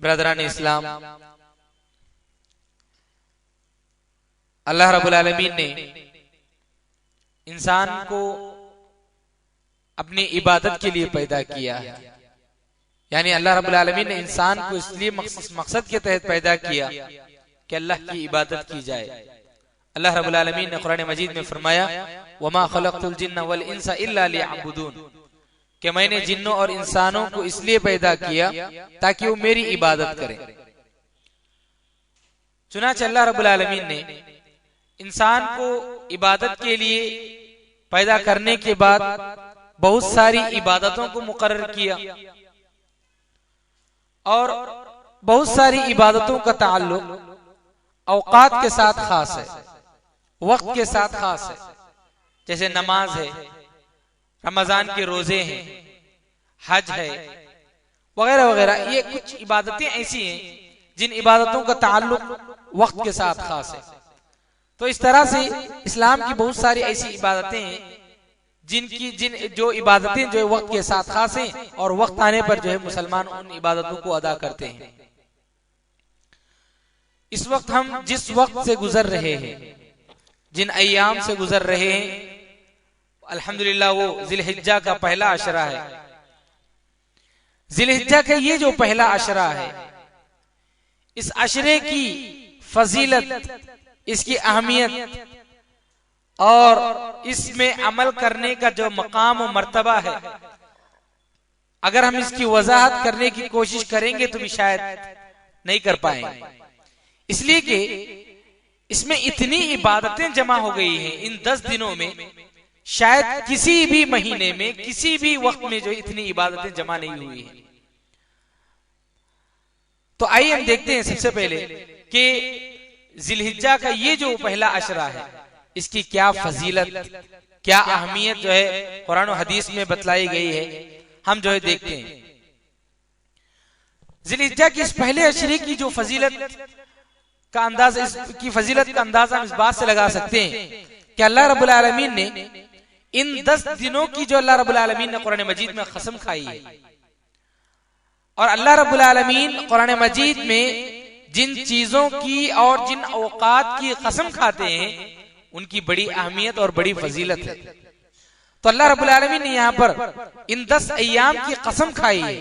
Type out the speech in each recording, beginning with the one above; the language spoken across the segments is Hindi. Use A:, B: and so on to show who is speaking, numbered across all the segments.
A: ब्रदरान इस्लाम, अल्लाह रब्बुल आलमीन ने इंसान को अपनी इबादत के लिए पैदा किया है। यानी अल्लाह रब्बुल आलमीन ने इंसान को इसलिए मकसद के तहत पैदा किया कि अल्लाह की इबादत की जाए। अल्लाह रब्बुल आलमीन ने कुरान मजीद में फरमाया वमा खलक़तुल जिन्ना वल इंसा इल्ला लियअबुदून, कि मैंने जिन्नों और इंसानों को इसलिए पैदा किया ताकि वो मेरी इबादत करें। चुनांचे अल्लाह रब्बुल आलमीन ने इंसान को इबादत के लिए पैदा करने के बाद बहुत सारी इबादतों को मुकर्रर किया और बहुत सारी इबादतों का ताल्लुक औकात के साथ खास है, वक्त के साथ खास है। जैसे नमाज है, रमजान के रोजे हैं, हज है, वगैरह वगैरह। ये कुछ इबादतें ऐसी हैं जिन इबादतों का ताल्लुक वक्त के साथ खास है। तो इस तरह से इस्लाम की बहुत सारी ऐसी इबादतें हैं जो इबादतें जो है वक्त के साथ खास हैं और वक्त आने पर जो है मुसलमान उन इबादतों को अदा करते हैं। इस वक्त हम जिस वक्त से गुजर रहे हैं, जिन अय्याम से गुजर रहे हैं, अल्हम्दुलिल्लाह वो जिलहिज्जा का पहला अशरा है। जिलहिज्जा का ये जो पहला अशरा है, इस अशरे की फजीलत, इसकी अहमियत और इसमें अमल करने का जो मकाम और मर्तबा है, अगर हम इसकी वजाहत करने की कोशिश करेंगे तो भी शायद नहीं कर पाएंगे। इसलिए कि इसमें इतनी इबादतें जमा हो गई हैं इन 10 दिनों में, शायद किसी भी महीने में किसी भी वक्त में जो इतनी इबादतें जमा नहीं हुई हैं। तो आइए हम देखते हैं सबसे पहले कि जिलहिज्जा का ये जो पहला अशरा है, इसकी क्या फजीलत, क्या अहमियत जो है कुरान और हदीस में बतलाई गई है, हम जो है देखते हैं। जिलहिज्जा की इस पहले अशरे की जो फजीलत का अंदाज, इसकी फजीलत का अंदाजा हम इस बात से लगा सकते हैं कि अल्लाह रब्बुल आलमीन ने इन 10 दिनों की जो अल्लाह रब्बुल आलमीन ने कुरान मजीद में कसम खाई है, और अल्लाह रब्बुल आलमीन कुरान मजीद में जिन चीजों की और जिन औकात की कसम खाते हैं उनकी बड़ी अहमियत और बड़ी फजीलत है। तो अल्लाह रब्बुल आलमीन ने यहाँ पर इन 10 अय्याम की कसम खाई है।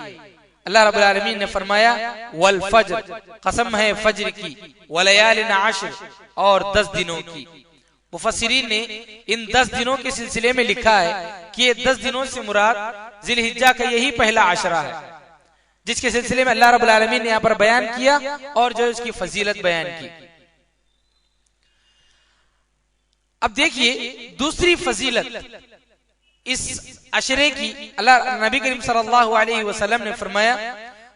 A: अल्लाह रब्बुल आलमीन ने फरमाया वल फज्र, कसम है फज्र की, वलयालिन आश्र, और 10 दिनों की। मुफस्सिरीन ने इन 10 दिनों के सिलसिले में लिखा है कि ये 10 दिनों से मुराद जिलहिज्जा का यही पहला आशरा है, जिसके सिलसिले में अल्लाह रब्बुल आलमीन ने यहाँ पर बयान किया और जो इसकी फजीलत बयान की। अब देखिए दूसरी फजीलत इस अशरे की, अल्लाह नबी करीम सल्लल्लाहु अलैहि वसल्लम ने फरमाया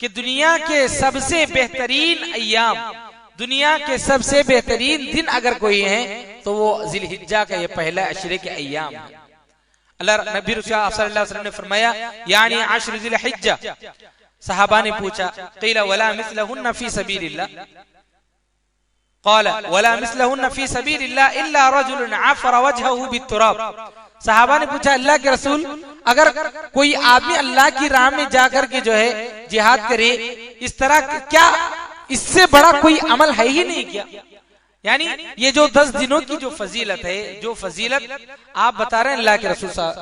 A: कि दुनिया के सबसे बेहतरीन अय्याम, दुनिया के सबसे बेहतरीन दिन अगर कोई है तो वो जिलहिज्जा का ये पहला अशरे के अय्याम है। अल्लाह नबी सल्लल्लाहु अलैहि वसल्लम ने फरमाया यानी आश्र जिलहिज्जा। सहाबा ने पूछा क़ीला वला मिस्लहुन्न फी सबीलिल्लाह, क़ाला वला मिस्लहुन्न फी सबीलिल्लाह इल्ला रजुलन अफ़र वजहहु बित्तुराब। सहाबा ने पूछा अल्लाह के रसूल, अगर कोई आदमी अल्लाह की राह में जाकर के जो है जिहाद करे, इस तरह क्या इससे बड़ा कोई अमल है ही नहीं क्या? यानी ये जो 10 दिनों की जो फजीलत है, जो फजीलत आप बता रहे हैं अल्लाह के रसूल साहब,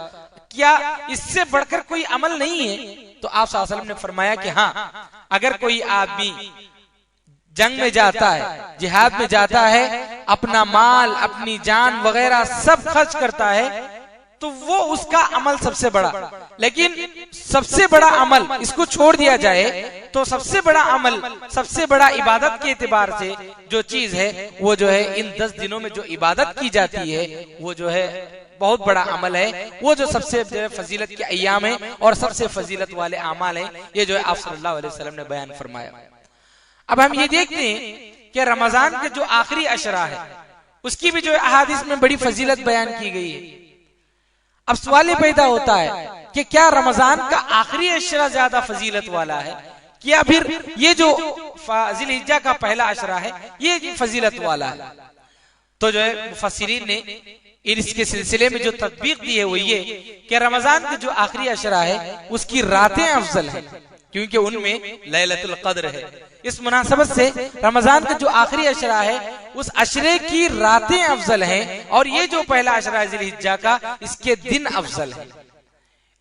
A: क्या इससे बढ़कर कोई अमल नहीं है? तो आप सल्लल्लाहु अलैहि वसल्लम ने फरमाया कि हाँ, अगर कोई आदमी जंग में जाता है, जिहाद में जाता है, अपना माल, अपनी जान वगैरह सब खर्च करता है, तो वो उसका अमल सबसे बड़ा। लेकिन सबसे बड़ा अमल इसको छोड़ दिया जाए तो सबसे बड़ा अमल, सबसे बड़ा इबादत के एतबार से जो चीज है वो जो है इन 10 दिनों में जो इबादत की जाती है वो जो है बहुत बड़ा अमल है, वो जो सबसे जो है फजीलत के अय्याम है और सबसे फजीलत वाले अमाल है, ये जो है आप सल्लल्लाहु अलैहि वसल्लम ने बयान फरमाया। अब हम ये देखते हैं कि रमजान के जो आखिरी अशरा है उसकी भी जो अहादीस में बड़ी फजीलत बयान की गई है। अब सवाल पैदा होता है कि क्या रमजान का आखिरी अशरा ज्यादा फजीलत वाला है, क्या फिर ये जो जिलहिज्जा का पहला अशरा है ये फजीलत वाला है? तो जो है मुफस्सिरीन ने इसके सिलसिले में जो तदबीक दी है वो ये कि रमजान का जो आखिरी अशरा है उसकी रातें अफजल है, क्योंकि उनमें लैलतुल क़द्र है। इस मुनासबत से रमजान का जो आखिरी अशरा है उस अशरे की रातें अफजल हैं, और ये जो पहला अशरा है जिलहिज्जा का, इसके दिन अफजल है।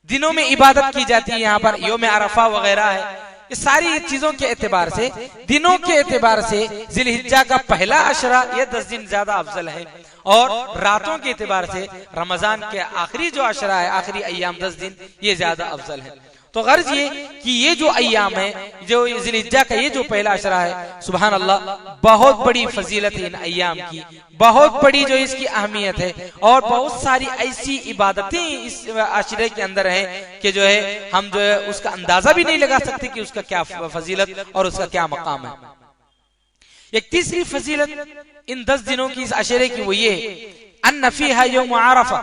A: दिनों में इबादत की जाती है, यहाँ पर यौम अरफा वगैरह है। इस सारी चीजों के एतबार से, दिनों के एतबार से जिलहिज्जा का पहला अशरा ये 10 दिन ज्यादा अफजल है, और रातों के एतबार से रमजान के आखिरी जो अशरा है, आखिरी अय्याम 10 दिन, ये ज्यादा अफजल है। तो गर्ज ये कि ये जो अय्याम है, जो जिलहिज्जा का ये जो पहला अशरा है, सुभान अल्लाह, बहुत बड़ी फजीलत है इन अय्याम की, बहुत बड़ी जो इसकी अहमियत है, और बहुत सारी ऐसी इबादतें इस अशरे के अंदर हैं कि जो है हम जो है उसका अंदाजा भी नहीं लगा सकते कि उसका क्या फजीलत और उसका क्या मकाम है। एक तीसरी फजीलत इन 10 दिनों की इस अशरे की वो ये अन्न फीहा यौम अरफा,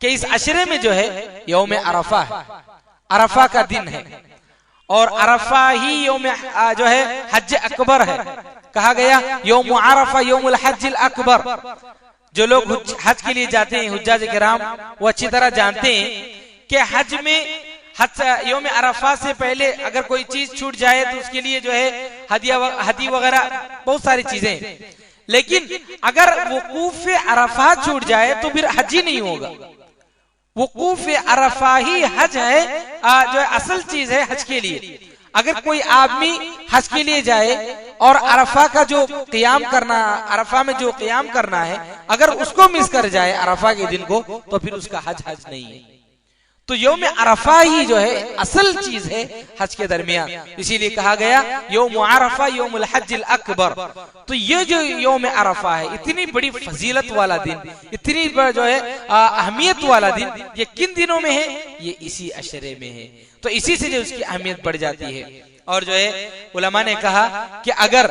A: कि इस अशरे में जो है यौम अरफा है, अरफा का दिन है, और अरफा ही यौम जो है हज अकबर है। कहा गया यौम अरफा यौमुल हज्जिल अकबर। जो लोग हज के लिए जाते हैं, हुज्जाज किराम, वो अच्छी तरह जानते हैं कि हज में यौम अरफा से पहले अगर कोई चीज छूट जाए तो उसके लिए जो है हदी वगैरह बहुत सारी चीजें, लेकिन अगर वकूफ अरफा छूट जाए तो फिर हज ही नहीं होगा। वकूफ अरफा ही हज है, जो है असल चीज है हज के लिए। अगर कोई आदमी हज के लिए जाए और अरफा का जो क़ियाम करना, अरफा में जो क़ियाम करना है, अगर उसको मिस कर जाए अरफा के दिन को, तो फिर उसका हज नहीं है। तो यौम अरफा ही जो है असल चीज है हज के दरमियान, इसीलिए कहा गया यौम अरफा यौमुल हज्जिल अकबर। तो ये जो यौम अरफा है, इतनी बड़ी फजीलत वाला दिन, इतनी जो है अहमियत वाला दिन, ये किन दिनों में है? ये इसी अशरे में है। तो इसी से जो उसकी अहमियत बढ़ जाती है। और जो है उलमा ने कहा कि अगर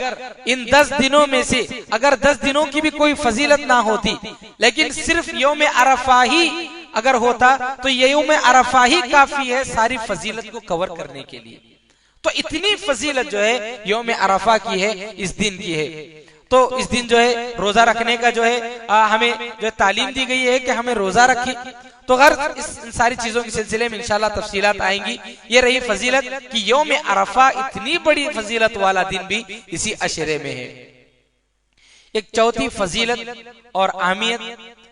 A: इन 10 दिनों में से अगर 10 दिनों की भी कोई फजीलत ना होती, लेकिन सिर्फ यौम अरफा ही अगर होता, तो यौम अरफा ही काफी है सारी फजीलत को कवर करने के लिए। तो इतनी फजीलत जो है यौम अरफा की है, इस दिन की है। तो इस दिन जो है रोजा रखने का जो है हमें जो तालीम दी गई है कि हमें रोजा रखें। तो गर्ज इस सारी चीजों के सिलसिले में इंशाल्लाह तफसीलात आएंगी। ये रही फजीलत कि यौम अरफा इतनी बड़ी फजीलत वाला दिन भी इसी अशरे में है। एक चौथी फजीलत और अहमियत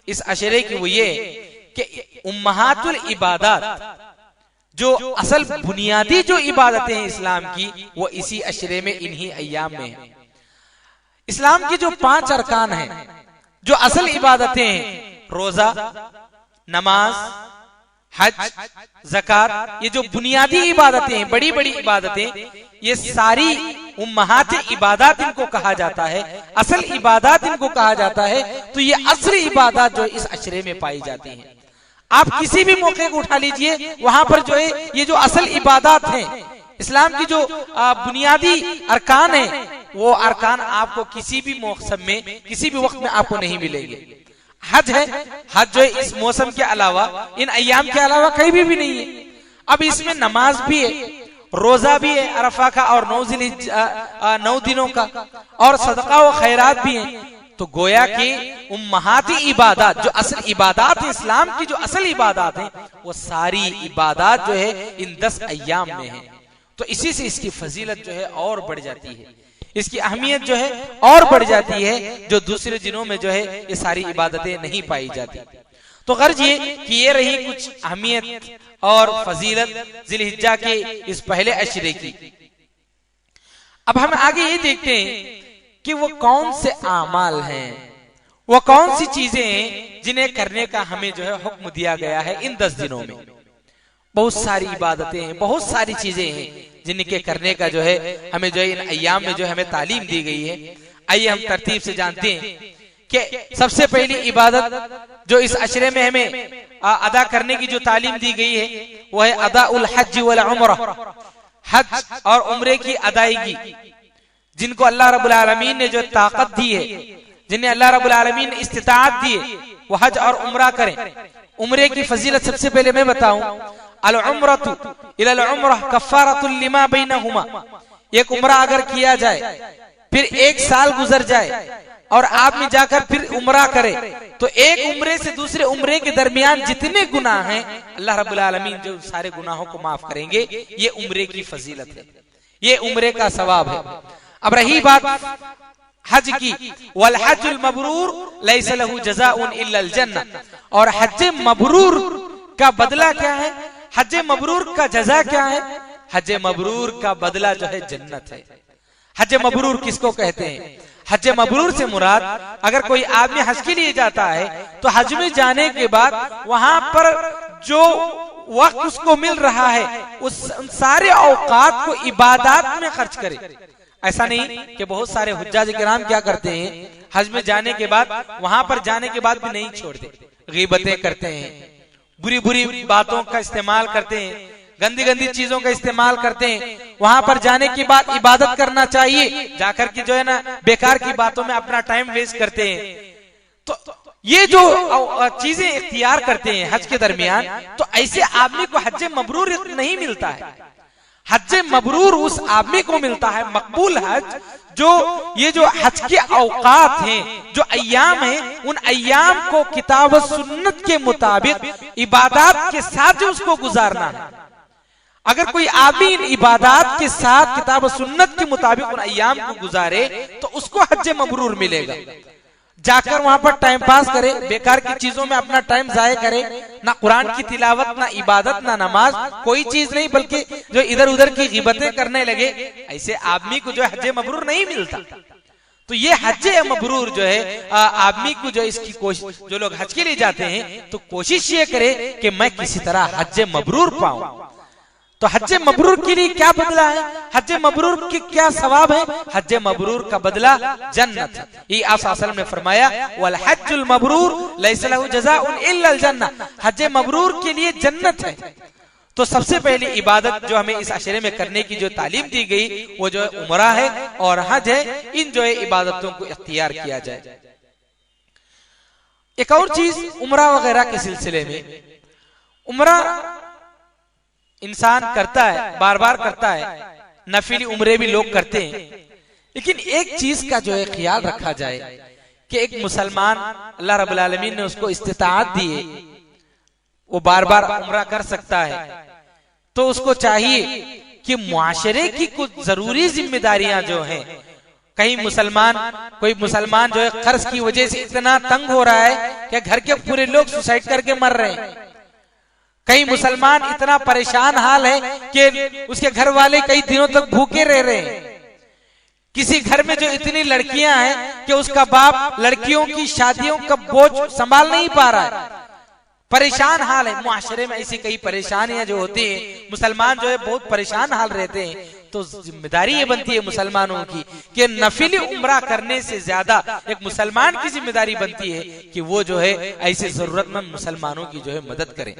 A: इस अशरे की वो ये कि उम्महातुल इबादत, जो असल बुनियादी जो इबादतें हैं इस्लाम की, वो इसी अशरे में, इन्हीं अय्याम में है। इस्लाम की जो 5 अरकान हैं, जो असल इबादतें हैं, रोजा, नमाज, हज, ज़कात, ये जो बुनियादी इबादतें हैं, बड़ी बड़ी इबादतें, ये सारी उम्महात इबादत इनको कहा जाता है, असल इबादत इनको कहा जाता है। तो ये असली इबादत जो इस अशरे में पाई जाती हैं। आप किसी भी मौके को उठा लीजिए, वहां पर जो है ये जो असल इबादत हैं, इस्लाम की जो बुनियादी अरकान है, वो अरकान आपको किसी भी मौसम में, किसी भी वक्त में आपको नहीं मिलेंगे। हज है, हज जो है इस मौसम के अलावा, इन अय्याम के अलावा कहीं भी नहीं है। अब इसमें नमाज भी है, रोजा भी है अरफा का और 9 दिनों का, और सदका व खैरात भी है। तो गोया कि उम्महाती इबादत, जो असल इबादत है इस्लाम की, जो असल इबादत है, वो सारी इबादत जो है इन 10 अय्याम में है। तो इसी से इसकी फजीलत जो है और बढ़ जाती है। इसकी अहमियत जो है और बढ़ जाती है, जो दूसरे दिनों में जो है ये सारी इबादतें नहीं पाई जाती। तो गर्ज ये कि ये रही कुछ अहमियत और फजीलत जिलहिज्जा के इस पहले अशरे की। अब हम आगे ये देखते हैं कि वो कौन से आमाल हैं, वो कौन सी चीजें हैं जिन्हें करने का हमें जो है हुक्म दिया गया है इन 10 दिनों में। बहुत सारी इबादतें हैं, बहुत सारी चीजें हैं जिनके करने का जो है हमें जो है इन अय्याम में जो हमें तालीम दी गई है। आइए हम तरतीब से जानते हैं कि सबसे पहली इबादत जो इस अशरे में हमें अदा करने की जो तालीम दी गई है वो है अदाउल हज वल उम्रह, हज और उम्रे की अदायगी। जिनको अल्लाह रब्बुल आलमीन ने जो ताकत दी है, जिन्हें अल्लाह रब्बुल आलमीन ने इस्तिताअत दी है, वो हज और उम्रा करें। उम्रे की फजीलत सबसे पहले मैं बताऊं, अल उम्रतु इलल उम्रह कफ्फारतुल लिमा बैनहुमा। एक उम्रा अगर किया जाए फिर 1 साल गुजर जाए और आदमी जाकर फिर उम्रा करे तो एक उम्रे से दूसरे उम्रे के दरमियान जितने गुनाह हैं अल्लाह रब्बुल आलमीन जो सारे गुनाहों को माफ करेंगे। ये उम्रे की फजीलत है, ये उम्रे का सवाब है। अब रही बात हज की, वल हज्जुल मबरूर लैसा लहू जज़ाउन इल्लल जन्नह। और हज मबरूर का बदला क्या है, हज मबरूर का जजा क्या है? हज मबरूर का बदला जो है जन्नत है। हज मबरूर किसको कहते हैं? हज मबरूर से मुराद अगर कोई आदमी हज के लिए जाता है तो हज में जाने के बाद वहां पर जो वक्त उसको मिल रहा है उस सारे औकात को इबादत में खर्च करे। ऐसा नहीं कि बहुत सारे हुज्जाज किराम क्या करते हैं, हज में जाने के बाद वहां पर जाने के बाद भी नहीं छोड़ते, गीबतें करते हैं, बुरी बुरी बातों का इस्तेमाल करते हैं, गंदी गंदी चीजों का इस्तेमाल करते हैं। वहां पर जाने के बाद इबादत करना चाहिए, जाकर के जो है ना बेकार की बातों में अपना टाइम वेस्ट करते हैं। तो ये जो चीजें इख्तियार करते हैं हज के दरमियान, तो ऐसे आदमी को हज मबरूर नहीं मिलता है। हज मबरूर उस आदमी को मिलता है, मकबूल हज, जो ये जो हज के औकात हैं, जो अय्याम हैं, उन अय्याम को किताब व सुन्नत के मुताबिक इबादत के साथ जो उसको गुजारना है। अगर कोई आदमी इन इबादत के साथ किताब व सुन्नत के मुताबिक उन अय्याम को गुजारे तो उसको हज मबरूर मिलेगा। जाकर वहां पर टाइम पास करे, बेकार की चीजों में अपना टाइम जाया करे, ना कुरान की तिलावत, ना इबादत, ना नमाज, कोई चीज नहीं, बल्कि जो इधर उधर की गिबतें करने लगे, ऐसे आदमी को जो हज मबरूर नहीं मिलता। तो ये हज मबरूर जो है आदमी को जो इसकी कोशिश, जो लोग हज के लिए जाते हैं तो कोशिश ये करे कि मैं किसी तरह हज मबरूर पाऊं। तो हज मबरूर के लिए क्या बदला है, हज मबरूर के क्या सवाब है? हज मबरूर का बदला जन्नत है। ये आप सल्लल्लाहु अलैहि वसल्लम ने फरमाया, वल हज्जुल मबरूर लैसा लहू जज़ाउन इल्लल जन्नह। हज मबरूर के लिए जन्नत है। तो सबसे पहली इबादत जो हमें इस अशरे में करने की जो तालीम दी गई वो जो है उमरा है और हज है। इन जो है इबादतों को इख्तियार किया जाए। एक और चीज उमरा वगैरह के सिलसिले में, उमरा इंसान करता है, बार बार करता है, नफिली उम्रे भी लोग करते हैं, लेकिन एक चीज का जो है ख्याल रखा जाए कि एक मुसलमान अल्लाह रब्बुल आलमीन ने उसको इस्तिताअत दी है, वो बार बार उम्रा कर सकता है, तो उसको चाहिए कि मुआशरे की कुछ जरूरी जिम्मेदारियां जो हैं, कहीं कोई मुसलमान जो है कर्ज की वजह से इतना तंग हो रहा है कि घर के पूरे लोग सुसाइड करके मर रहे हैं, कई मुसलमान इतना परेशान हाल है कि उसके घर वाले कई दिनों तक भूखे रह रहे हैं, किसी घर में जो इतनी लड़कियां हैं कि उसका बाप लड़कियों की शादियों का बोझ संभाल नहीं पा रहा है, परेशान हाल है। मुआशरे में ऐसी कई परेशानियां जो होती हैं, मुसलमान जो है बहुत परेशान हाल रहते हैं। तो जिम्मेदारी ये बनती है मुसलमानों की कि नफिल उम्रा करने से ज्यादा एक मुसलमान की जिम्मेदारी बनती है कि वो जो है ऐसे जरूरतमंद मुसलमानों की जो है मदद करे।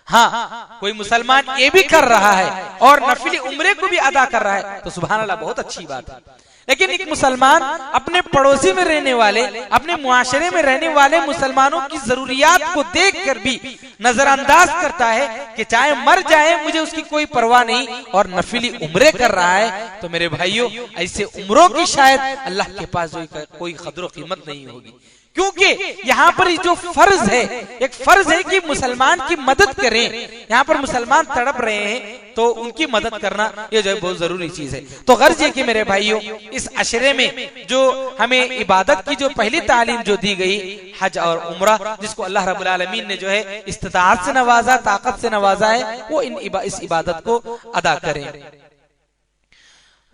A: हाँ, कोई मुसलमान ये भी कर रहा है और नफिल उम्रे को भी अदा कर रहा है तो सुभान अल्लाह, बहुत अच्छी बात है। लेकिन एक मुसलमान अपने पड़ोसी में रहने वाले, अपने मुआशरे में रहने वाले मुसलमानों की जरूरियात को देखकर भी नजरअंदाज करता है कि चाहे मर जाए मुझे उसकी कोई परवाह नहीं, और नफिली उम्रे कर रहा है, तो मेरे भाइयों ऐसे उम्रों की शायद अल्लाह के पास कोई कदर कीमत नहीं होगी, क्योंकि यहाँ पर जो फर्ज है, एक फर्ज है कि मुसलमान की मदद करें। यहाँ पर मुसलमान तड़प रहे हैं तो उनकी मदद करना ये जो है बहुत जरूरी चीज है। तो गर्ज है कि मेरे भाइयों, इस अशरे में जो हमें इबादत की जो पहली तालीम जो दी गई हज और उम्रा, जिसको अल्लाह रब्बुल आलमीन ने जो है इस्तिताअत से नवाजा, ताकत से नवाजा है, वो इस इबादत को अदा करें।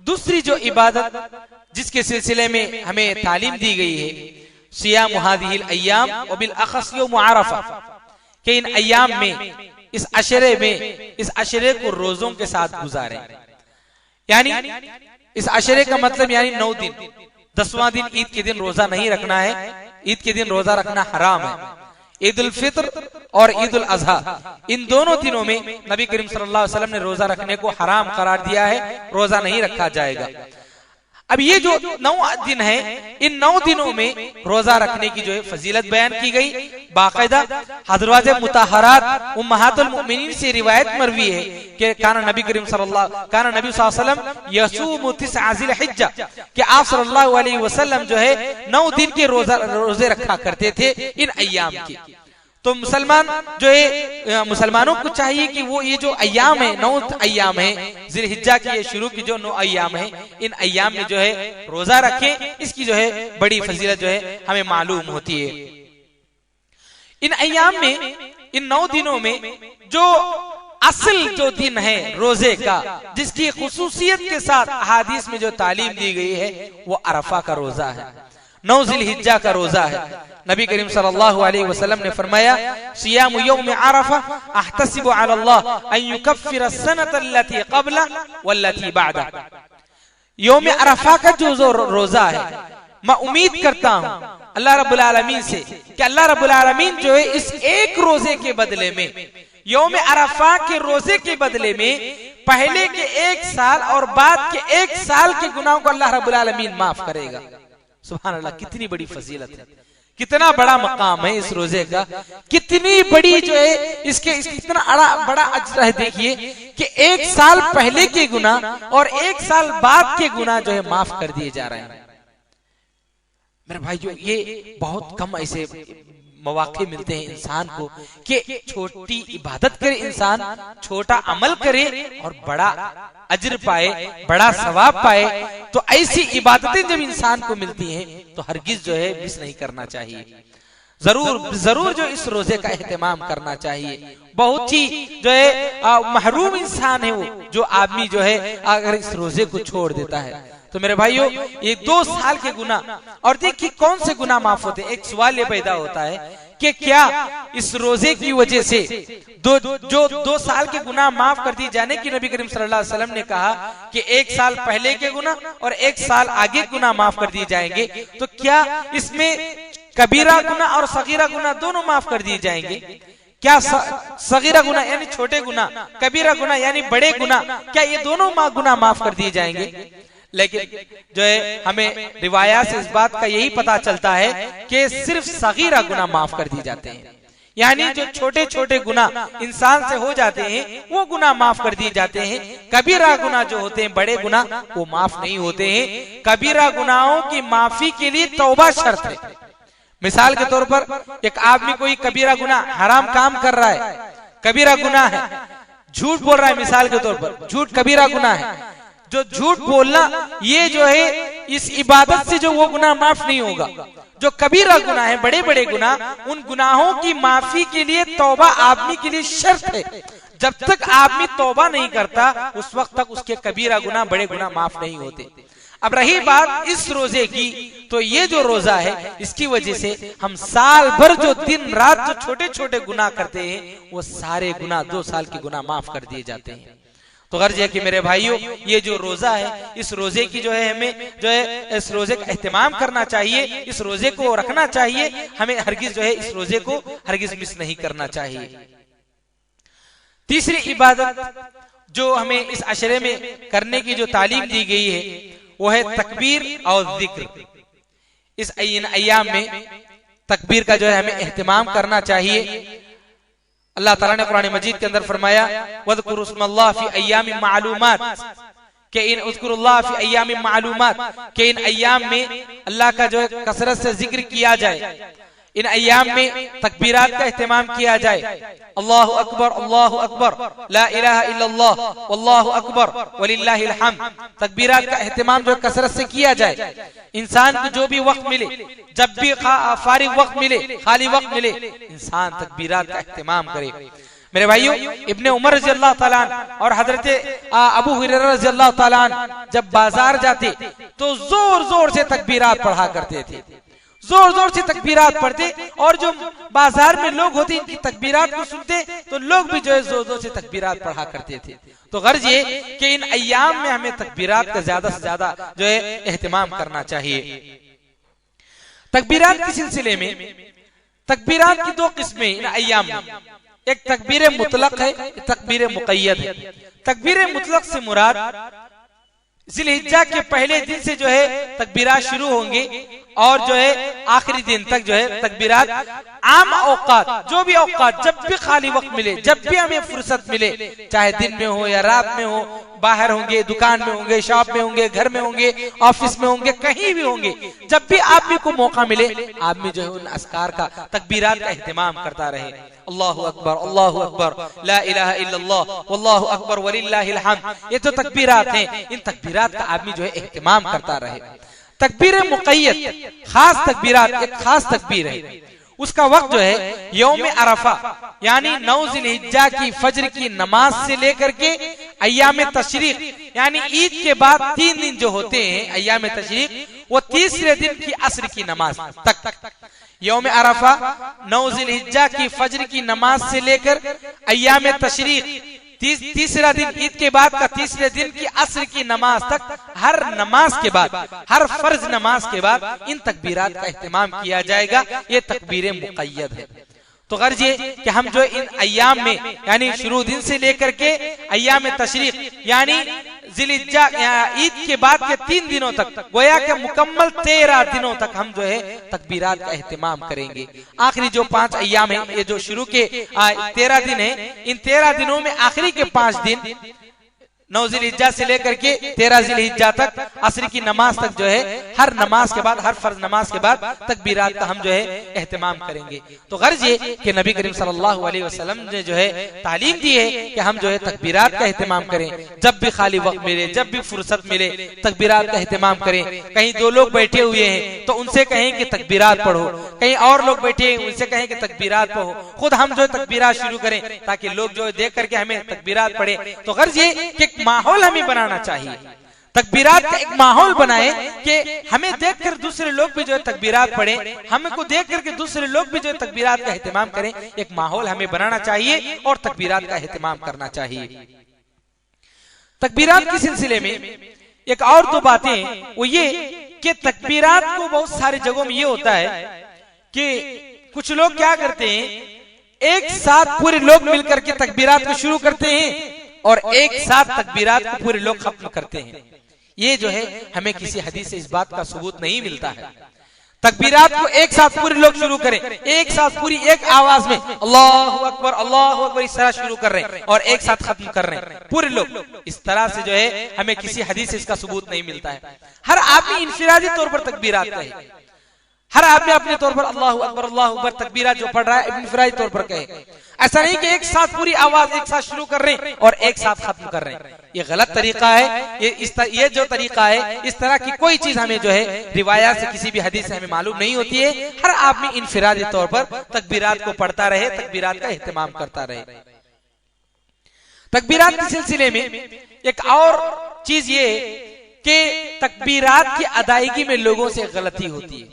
A: दूसरी जो इबादत जिसके सिलसिले में हमें तालीम दी गई है, सियाम हादिहिल अय्याम व बिल अखस यौम अरफा, कि इन अय्याम में, इस अशरे में, इस अशरे को रोजों के साथ गुजारें। यानी इस अशरे का मतलब यानी 9 दिन, 10वां दिन ईद के दिन रोजा नहीं रखना है। ईद के दिन रोजा रखना हराम है। ईद उल फित्र और ईद उल अजहा, इन दोनों दिनों में नबी करीम सल्लल्लाहु अलैहि वसल्लम ने रोजा रखने को हराम करार दिया है, रोजा नहीं रखा जाएगा। अब ये जो 9 दिन है, इन 9 दिनों में रोजा रखने की जो है फजीलत बयान की गई। बाकायदा हज़रात मुतहहरात उम्महातुल मुमिनीन से रिवायत मरवी है कि काना नबी सल्लल्लाहु अलैहि वसल्लम यसूमु 9 ज़िलहिज्जा, कि आप सल्लल्लाहु अलैहि वसल्लम जो है 9 दिन के रोजे रखा करते थे इन अय्याम की। तो मुसलमान जो है, मुसलमानों को चाहिए कि वो ये जो अय्याम है, 9 अय्याम है ज़िलहिज्जा की, ये शुरू की जो 9 अय्याम है, इन अय्याम में जो है रोजा रखें। इसकी जो है बड़ी फजीलत जो है हमें मालूम होती है। इन अय्याम में, इन 9 दिनों में जो असल जो दिन है रोजे का, जिसकी खुसूसियत के साथ अहादीस में जो तालीम दी गई है, वो अरफा का रोजा है, 9 ज़िलहिज्जा का रोजा है। नबी करीम सल्लल्लाहु अलैहि वसल्लम ने फरमाया, सियाम यौम अरफा अहतसिबु अला अल्लाह अन युकफ्फिर अस्सनत अल्लती क़ब्ला वल्लती बअदा। यौम अरफा का जो रोजा है, मैं उम्मीद करता हूँ अल्लाह रब्बुल आलमीन से कि अल्लाह रब्बुल आलमीन जो है इस एक रोजे के बदले में, यौम अरफा के रोजे के बदले में, पहले के 1 साल और बाद के 1 साल के गुनाहों को अल्लाह रब्बुल आलमीन माफ करेगा। सुभान अल्लाह, कितनी बड़ी फजीलत है, कितना बड़ा मकाम है इस रोजे का, कितनी बड़ी जो है इसके कितना बड़ा अजर है। देखिए कि 1 साल पहले के गुनाह और 1 साल बाद के गुनाह जो है माफ कर दिए जा रहे हैं। मेरे भाई, जो ये बहुत कम ऐसे मौके मिलते हैं इंसान को कि छोटी इबादत करे इंसान, छोटा अमल करे और बड़ा अजर पाए, बड़ा सवाब पाए। तो ऐसी इबादतें जब इंसान को मिलती हैं तो हरगिज जो है मिस नहीं करना चाहिए। जरूर जो इस रोजे का एहतमाम करना चाहिए। बहुत ही जो है महरूम इंसान है वो जो आदमी जो है अगर इस रोजे को छोड़ देता है। तो मेरे भाइयों, ये 2 साल के गुनाह, और देखिए कौन से गुनाह माफ होते हैं। एक सवाल ये पैदा होता है कि क्या इस रोजे की वजह से जो 2 साल के गुनाह माफ कर दिए जाने की नबी करीम सल्लल्लाहु अलैहि वसल्लम ने कहा कि 1 साल पहले के गुनाह और 1 साल आगे गुनाह माफ कर दिए जाएंगे, तो क्या इसमें कबीरा गुनाह और सगीरा गुनाह दोनों माफ कर दिए जाएंगे? क्या सगीरा गुनाह यानी छोटे गुनाह, कबीरा गुनाह यानी बड़े गुनाह, क्या ये दोनों गुनाह माफ कर दिए जाएंगे? लेकिन जो है हमें रिवायात से इस बात का यही पता चलता है कि सिर्फ सगीरा गुनाह माफ कर दिए जाते हैं। यानी जो छोटे छोटे गुनाह इंसान से हो जाते हैं वो गुनाह माफ कर दिए जाते हैं। कबीरा गुनाह जो होते हैं, बड़े गुनाह, वो माफ नहीं होते हैं। कबीरा गुनाहों की माफी के लिए तौबा शर्त है। मिसाल के तौर पर एक आदमी कोई कबीरा गुनाह, हराम काम कर रहा है, कबीरा गुनाह है, झूठ बोल रहा है, मिसाल के तौर पर झूठ कबीरा गुनाह है। जो झूठ बोलना ये जो है इस इबादत से जो वो गुनाह माफ नहीं होगा। जो कबीरा गुनाह है, बड़े बड़े गुनाह, उन गुनाहों की माफी के लिए तौबा आदमी के लिए शर्त है। जब तक आदमी तौबा नहीं करता उस वक्त तक उसके कबीरा गुनाह, बड़े गुनाह माफ नहीं होते। अब रही बात इस रोजे की, तो ये जो रोजा है इसकी वजह से हम साल भर जो दिन रात जो छोटे छोटे गुनाह करते हैं वो सारे गुनाह 2 साल के गुनाह माफ कर दिए जाते हैं। तो गर्ज है कि मेरे भाइयों, ये जो रोजा है, इस रोजे की जो है हमें जो है इस रोजे का एहतमाम करना चाहिए, इस रोजे को रखना चाहिए। हमें हरगिज जो है इस रोजे को हरगिज मिस नहीं करना चाहिए। तीसरी इबादत जो हमें इस अशरे में करने की जो तालीम दी गई है वो है तकबीर और जिक्र। इस अय्याम में तकबीर का जो है हमें एहतमाम करना चाहिए। अल्लाह ताला ने कुरान मजीद के अंदर फरमाया, वज़कुरु स्मल्लाह फी अय्यामिन मालूमात, कि इन उज़्कुरुल्लाह फी अय्यामिन मालूमात, कि इन अय्याम में अल्लाह का जो है कसरत से जिक्र किया जाए, इन अय्याम में तकबीरात का इस्तेमाल किया जाए। अल्लाहु अकबर, ला इलाहा इल्लल्लाह, वल्लाहु अकबर वलिल्लाहिल हम्द। तकबीरात का इस्तेमाल जो कसरत से किया जाए। इंसान को जो भी वक्त मिले, जब भी फारिग वक्त मिले, खाली वक्त मिले, इंसान तकबीरात का इस्तेमाल करे। मेरे भाइयों, इब्ने उमर रज़ी अल्लाह ताला अन्हु और हजरत अबू हुरैरा रज़ी अल्लाह ताला अन्हु जब बाजार जाते तो जोर जोर से तकबीरात पढ़ा करते थे, जोर जोर से तकबीरात पढ़ते, और जो बाजार में लोग होते इनकी तकबीरात को सुनते तो लोग भी जो है जोर जोर से तकबीरात पढ़ा करते थे। तो गर्ज ये कि इन अय्याम में हमें तकबीरात का ज्यादा से ज्यादा जो है एहतमाम करना चाहिए। तकबीरात के सिलसिले में तकबीरात की दो किस्में इन अय्याम में, एक तकबीर मुतलक है, तकबीर मुक़य्यद है। तकबीर मुतलक से मुराद ज़िलहिज्जा के पहले दिन से जो है तकबीरात शुरू होंगे और जो है आखिरी दिन तक जो है तकबीरात आम औकात, जो भी औकात, जब भी खाली वक्त मिले, जब भी हमें फुर्सत मिले, चाहे दिन में हो या रात में हो, बाहर होंगे, दुकान में होंगे, शॉप में होंगे, घर में होंगे, ऑफिस में होंगे, कहीं भी होंगे, जब भी आदमी को मौका मिले आदमी जो है उन अस्कार का, तकबीरात का इस्तेमाल करता रहे। अल्लाहु अकबर, ला इलाहा इल्लल्लाह, वल्लाहु अकबर वलिल्लाहिल हम्द। ये तो तकबीरात हैं, इन तकबीरात का आदमी जो है इस्तेमाल करता रहे। तकबीर मुक़य्यद खास तकबीरात, एक खास तकबीर है, उसका वक्त जो है यौम अरफा यानी 9 ज़िलहिज्जा की फज्र की नमाज से लेकर के अय्याम तशरीक यानी ईद के बाद 3 दिन जो होते हैं अय्याम तशरीक, वो तीसरे दिन की असर की नमाज तक। यौम अरफा 9 ज़िलहिज्जा की फज्र की नमाज से लेकर अय्याम तशरीक तीसरा दिन, ईद के बाद का तीसरे दिन की असर की नमाज तक, हर नमाज के बाद, हर फर्ज नमाज के बाद इन तकबीरात का इस्तेमाल किया जाएगा। ये तकबीर मुक़य्यद है। तो गर्ज ये कि हम जो इन अय्याम में यानी शुरू दिन से लेकर के अय्याम तशरीक यानी ज़िलहिज्जा ईद के बाद के 3 दिनों तक, गोया के मुकम्मल 13 दिनों तक हम जो है तकबीरात का इस्तेमाल करेंगे। आखिरी जो 5 अय्याम है, ये जो शुरू के 13 दिन है, इन 13 दिनों में आखिरी के 5 दिन 9 ज़िलहिज्जा से लेकर के 13 ज़िलहिज्जा तक असर की नमाज तक जो है हर नमाज के बाद, हर फर्ज नमाज के बाद तकबीरात का हम जो है एहतमाम करेंगे। तो गर्ज ये कि नबी करीम सल्लल्लाहु अलैहि वसल्लम ने जो है तालीम दी है कि हम जो है तकबीरात का एहतमाम करें, जब भी खाली वक्त मिले, जब भी फुर्सत मिले तकबीरात का एहतमाम करें। कहीं 2 लोग बैठे हुए हैं तो उनसे कहें कि तकबीरात पढ़ो, कहीं और लोग बैठे हैं उनसे कहें कि तकबीरात पढ़ो, खुद हम जो तकबीरात शुरू करें ताकि लोग जो देख करके हमें तकबीरात पढ़े। तो गर्ज ये कि माहौल हमें बनाना चाहिए, तकबीरात का एक माहौल बनाए कि हमें देखकर दूसरे लोग भी जो है तकबीरात पढ़े, हमको देख करके दूसरे लोग भी जो है तकबीरात का एहतमाम करें। एक माहौल हमें बनाना चाहिए और तकबीरात का एहतमाम करना चाहिए। तकबीरात के सिलसिले में एक और 2 बातें, वो ये कि तकबीरात को बहुत सारी जगहों में ये होता है कि कुछ लोग क्या करते हैं, एक साथ पूरे लोग मिलकर के तकबीरात को शुरू करते हैं और एक साथ तकबीरात को पूरे लोग खत्म करते हैं। ये जो है हमें किसी हदीस से इस बात का सबूत नहीं मिलता है। तकबीरात को एक साथ पूरे लोग शुरू करें, एक साथ पूरी एक आवाज में अल्लाहु अकबर इस तरह शुरू कर रहे हैं और एक साथ खत्म कर रहे हैं पूरे लोग, इस तरह से जो है हमें किसी हदीस से इसका सबूत नहीं मिलता है। हर आदमी इंफिरादी तौर पर तकबीरात कहे, हर आदमी अपने तौर पर अल्लाहु अकबर तकबीरात जो पढ़ रहा है इंफिरादी तौर पर कहे। ऐसा नहीं कि एक साथ पूरी आवाज एक साथ शुरू कर रहे हैं और एक साथ खत्म कर रहे हैं। ये गलत तरीका है। ये जो तरीका है, इस तरह की कोई चीज हमें जो है रिवायत से, किसी भी हदीस से हमें मालूम नहीं होती है। हर आदमी इंफिरादी तौर पर तकबीरात को पढ़ता रहे, तकबीरात का एहतमाम करता रहे। तकबीरात के सिलसिले में एक और चीज ये कि तकबीरात की अदायगी में लोगों से गलती होती है।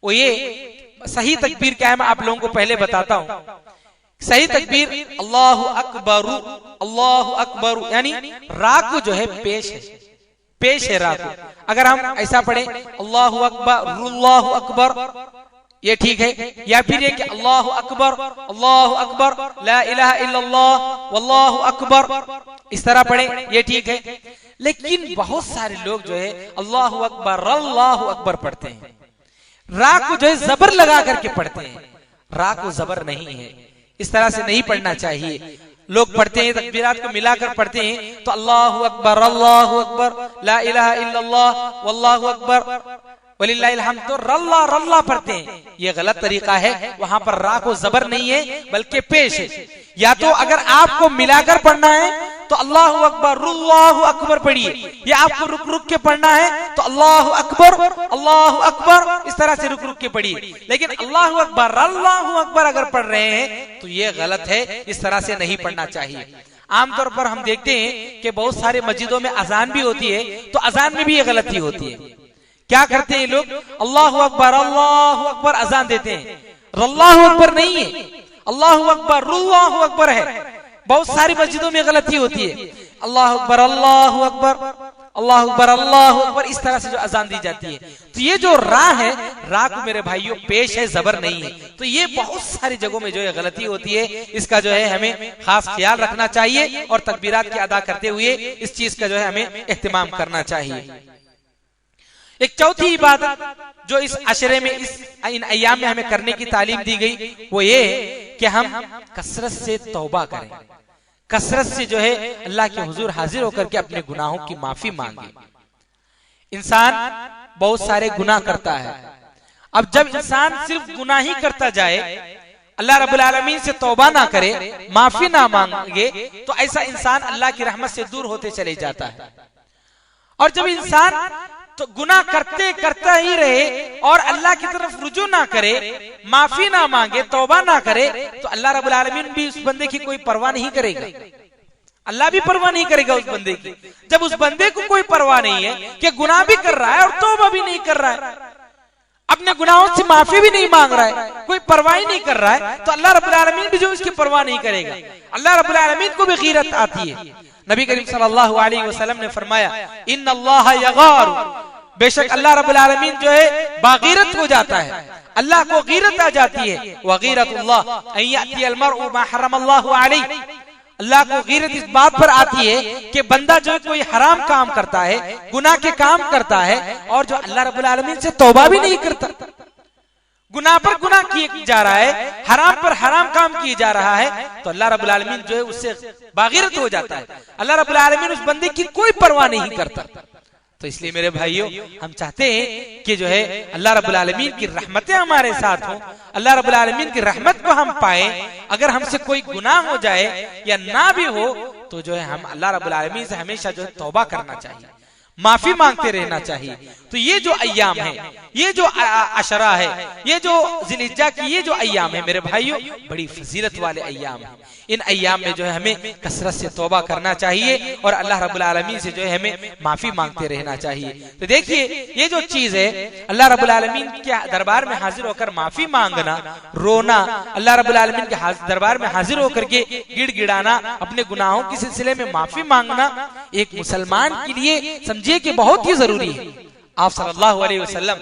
A: वो ये सही तकबीर क्या है, मैं आप लोगों को पहले बताता हूं। सही तकबीर अल्लाहु अकबर यानी राकू जो है पेश है राकू। अगर हम ऐसा पढ़े अल्लाहु अकबर ये ठीक है, या फिर ये कि अल्लाहु अकबर ला इलाहा इल्लल्लाह वल्लाहु अकबर इस तरह पढ़े, ये ठीक है। लेकिन बहुत सारे लोग जो है अल्लाहु अकबर पढ़ते हैं, रा को जो है जबर लगा करके पढ़ते हैं। रा को जबर नहीं है, इस तरह से नहीं पढ़ना चाहिए। लोग पढ़ते हैं, तकबीरात को मिलाकर पढ़ते हैं तो अल्लाहु अकबर ला इलाहा इल्लल्लाह वल्लाहु अकबर वलिल्लाहिल हम्द, तो रल्ला रल्ला पढ़ते हैं। ये गलत तरीका है, वहां पर रा को जबर नहीं है बल्कि पेश है। या तो अगर आपको मिलाकर पढ़ना है तो अल्लाहु अकबर पढ़िए, या आपको रुक रुक के पढ़ना है तो अल्लाहु अकबर इस तरह से रुक रुक के पढ़िए। लेकिन अल्लाहु अकबर अगर पढ़ रहे हैं तो ये गलत है, इस तरह से नहीं पढ़ना चाहिए। आमतौर पर हम देखते हैं कि बहुत सारे मस्जिदों में अजान भी होती है, तो अजान में भी ये गलती होती है। क्या करते हैं लोग, अल्लाहु अकबर अजान देते हैं, अल्लाहु अकबर नहीं है, अल्लाहु अकबर है। बहुत सारी मस्जिदों में गलती होती है, अल्लाहु अकबर इस तरह से जो अजान दी जाती है। तो ये जो रा है, रा को मेरे भाइयों पेश है, जबर नहीं है। तो ये बहुत सारी जगहों में जो है गलती होती है, इसका जो है हमें खास ख्याल रखना चाहिए और तकबीरात की अदा करते हुए इस चीज का जो है हमें एहतिमाम करना चाहिए। एक चौथी इबादत जो इस अशरे में, इन अय्याम में हमें करने की तालीम दी गई, वो ये कि हम कसरत से तौबा करें, कसरत से जो है अल्लाह के हुजूर हाजिर होकर के अपने गुनाहों की माफी मांगे। इंसान बहुत सारे गुनाह करता है, अब जब इंसान सिर्फ गुनाह ही करता जाए, अल्लाह रब्बुल आलमीन से तौबा ना करे, माफी ना मांगे, तो ऐसा इंसान अल्लाह की रहमत से दूर होते चले जाता है। और जब इंसान तो गुनाह करते करता ही रहे और अल्लाह की तरफ रुजू ना करे, माफी ना मांगे, तौबा ना करे, तो अल्लाह रब्बुल आलमीन भी उस बंदे की कोई परवाह नहीं करेगा, अल्लाह भी परवाह नहीं करेगा उस बंदे की। जब उस बंदे को कोई परवाह नहीं है कि गुनाह भी कर रहा है और तौबा भी नहीं कर रहा है, अपने गुनाहों से माफी भी नहीं मांग रहा है, कोई परवाह ही नहीं कर रहा है, तो अल्लाह रब्बुल आलमीन भी जो उसकी परवाह नहीं करेगा। अल्लाह रब्बुल आलमीन को भी गीरत आती है। नबी करीम सल्लल्लाहु अलैहि वसल्लम ने फरमाया, इन्नल्लाह यगारु, बेशक अल्लाह रब्बुल आलमीन जो है बागीरत हो जाता है, अल्लाह को गीरत आ जाती है। वगीरतुल्लाह अन याती अल मरउ मा हर्रमल्लाहु अलैहि, अल्लाह को गीरत इस बात पर आती है कि बंदा जो कोई हराम काम करता है, गुनाह के काम करता है, और जो अल्लाह रब्बुल आलमीन से तौबा भी नहीं करता, गुनाह पर गुनाह किए जा रहा है, हराम पर हराम काम किए जा रहा है, तो अल्लाह रब्बुल आलमीन जो है उससे बागीरत हो जाता है। अल्लाह रब्बुल आलमीन उस बंदे की कोई परवाह नहीं करता। तो इसलिए मेरे भाइयों, हम चाहते हैं कि जो है अल्लाह रब्बुल आलमीन की रहमतें हमारे साथ हों, अल्लाह रब्बुल आलमीन की रहमत को हम पाए। अगर हमसे कोई गुनाह हो जाए या ना भी हो, तो जो है हम अल्लाह रब्बुल आलमीन से हमेशा जो है तौबा करना चाहिए, माफी मांगते रहना चाहिए। तो ये जो अय्याम है, ये जो अशरा है, ये जो जिलहिज्जा की ये जो अय्याम है मेरे भाइयों, बड़ी फजीलत वाले अय्याम है। इन अय्याम में जो है हमें कसरत से तौबा करना चाहिए और अल्लाह रब्बुल आलमीन से जो है हमें माफी मांगते रहना चाहिए। तो देखिए, ये जो चीज है, अल्लाह रब्बुल आलमीन के दरबार में हाजिर होकर माफी मांगना, रोना, अल्लाह रब्बुल आलमीन के दरबार में हाजिर होकर के गिड़गिड़ाना, अपने गुनाहों के सिलसिले में माफी मांगना, एक मुसलमान के लिए समझिए कि बहुत ही जरूरी है। आप सल्लल्लाहु अलैहि वसल्लम,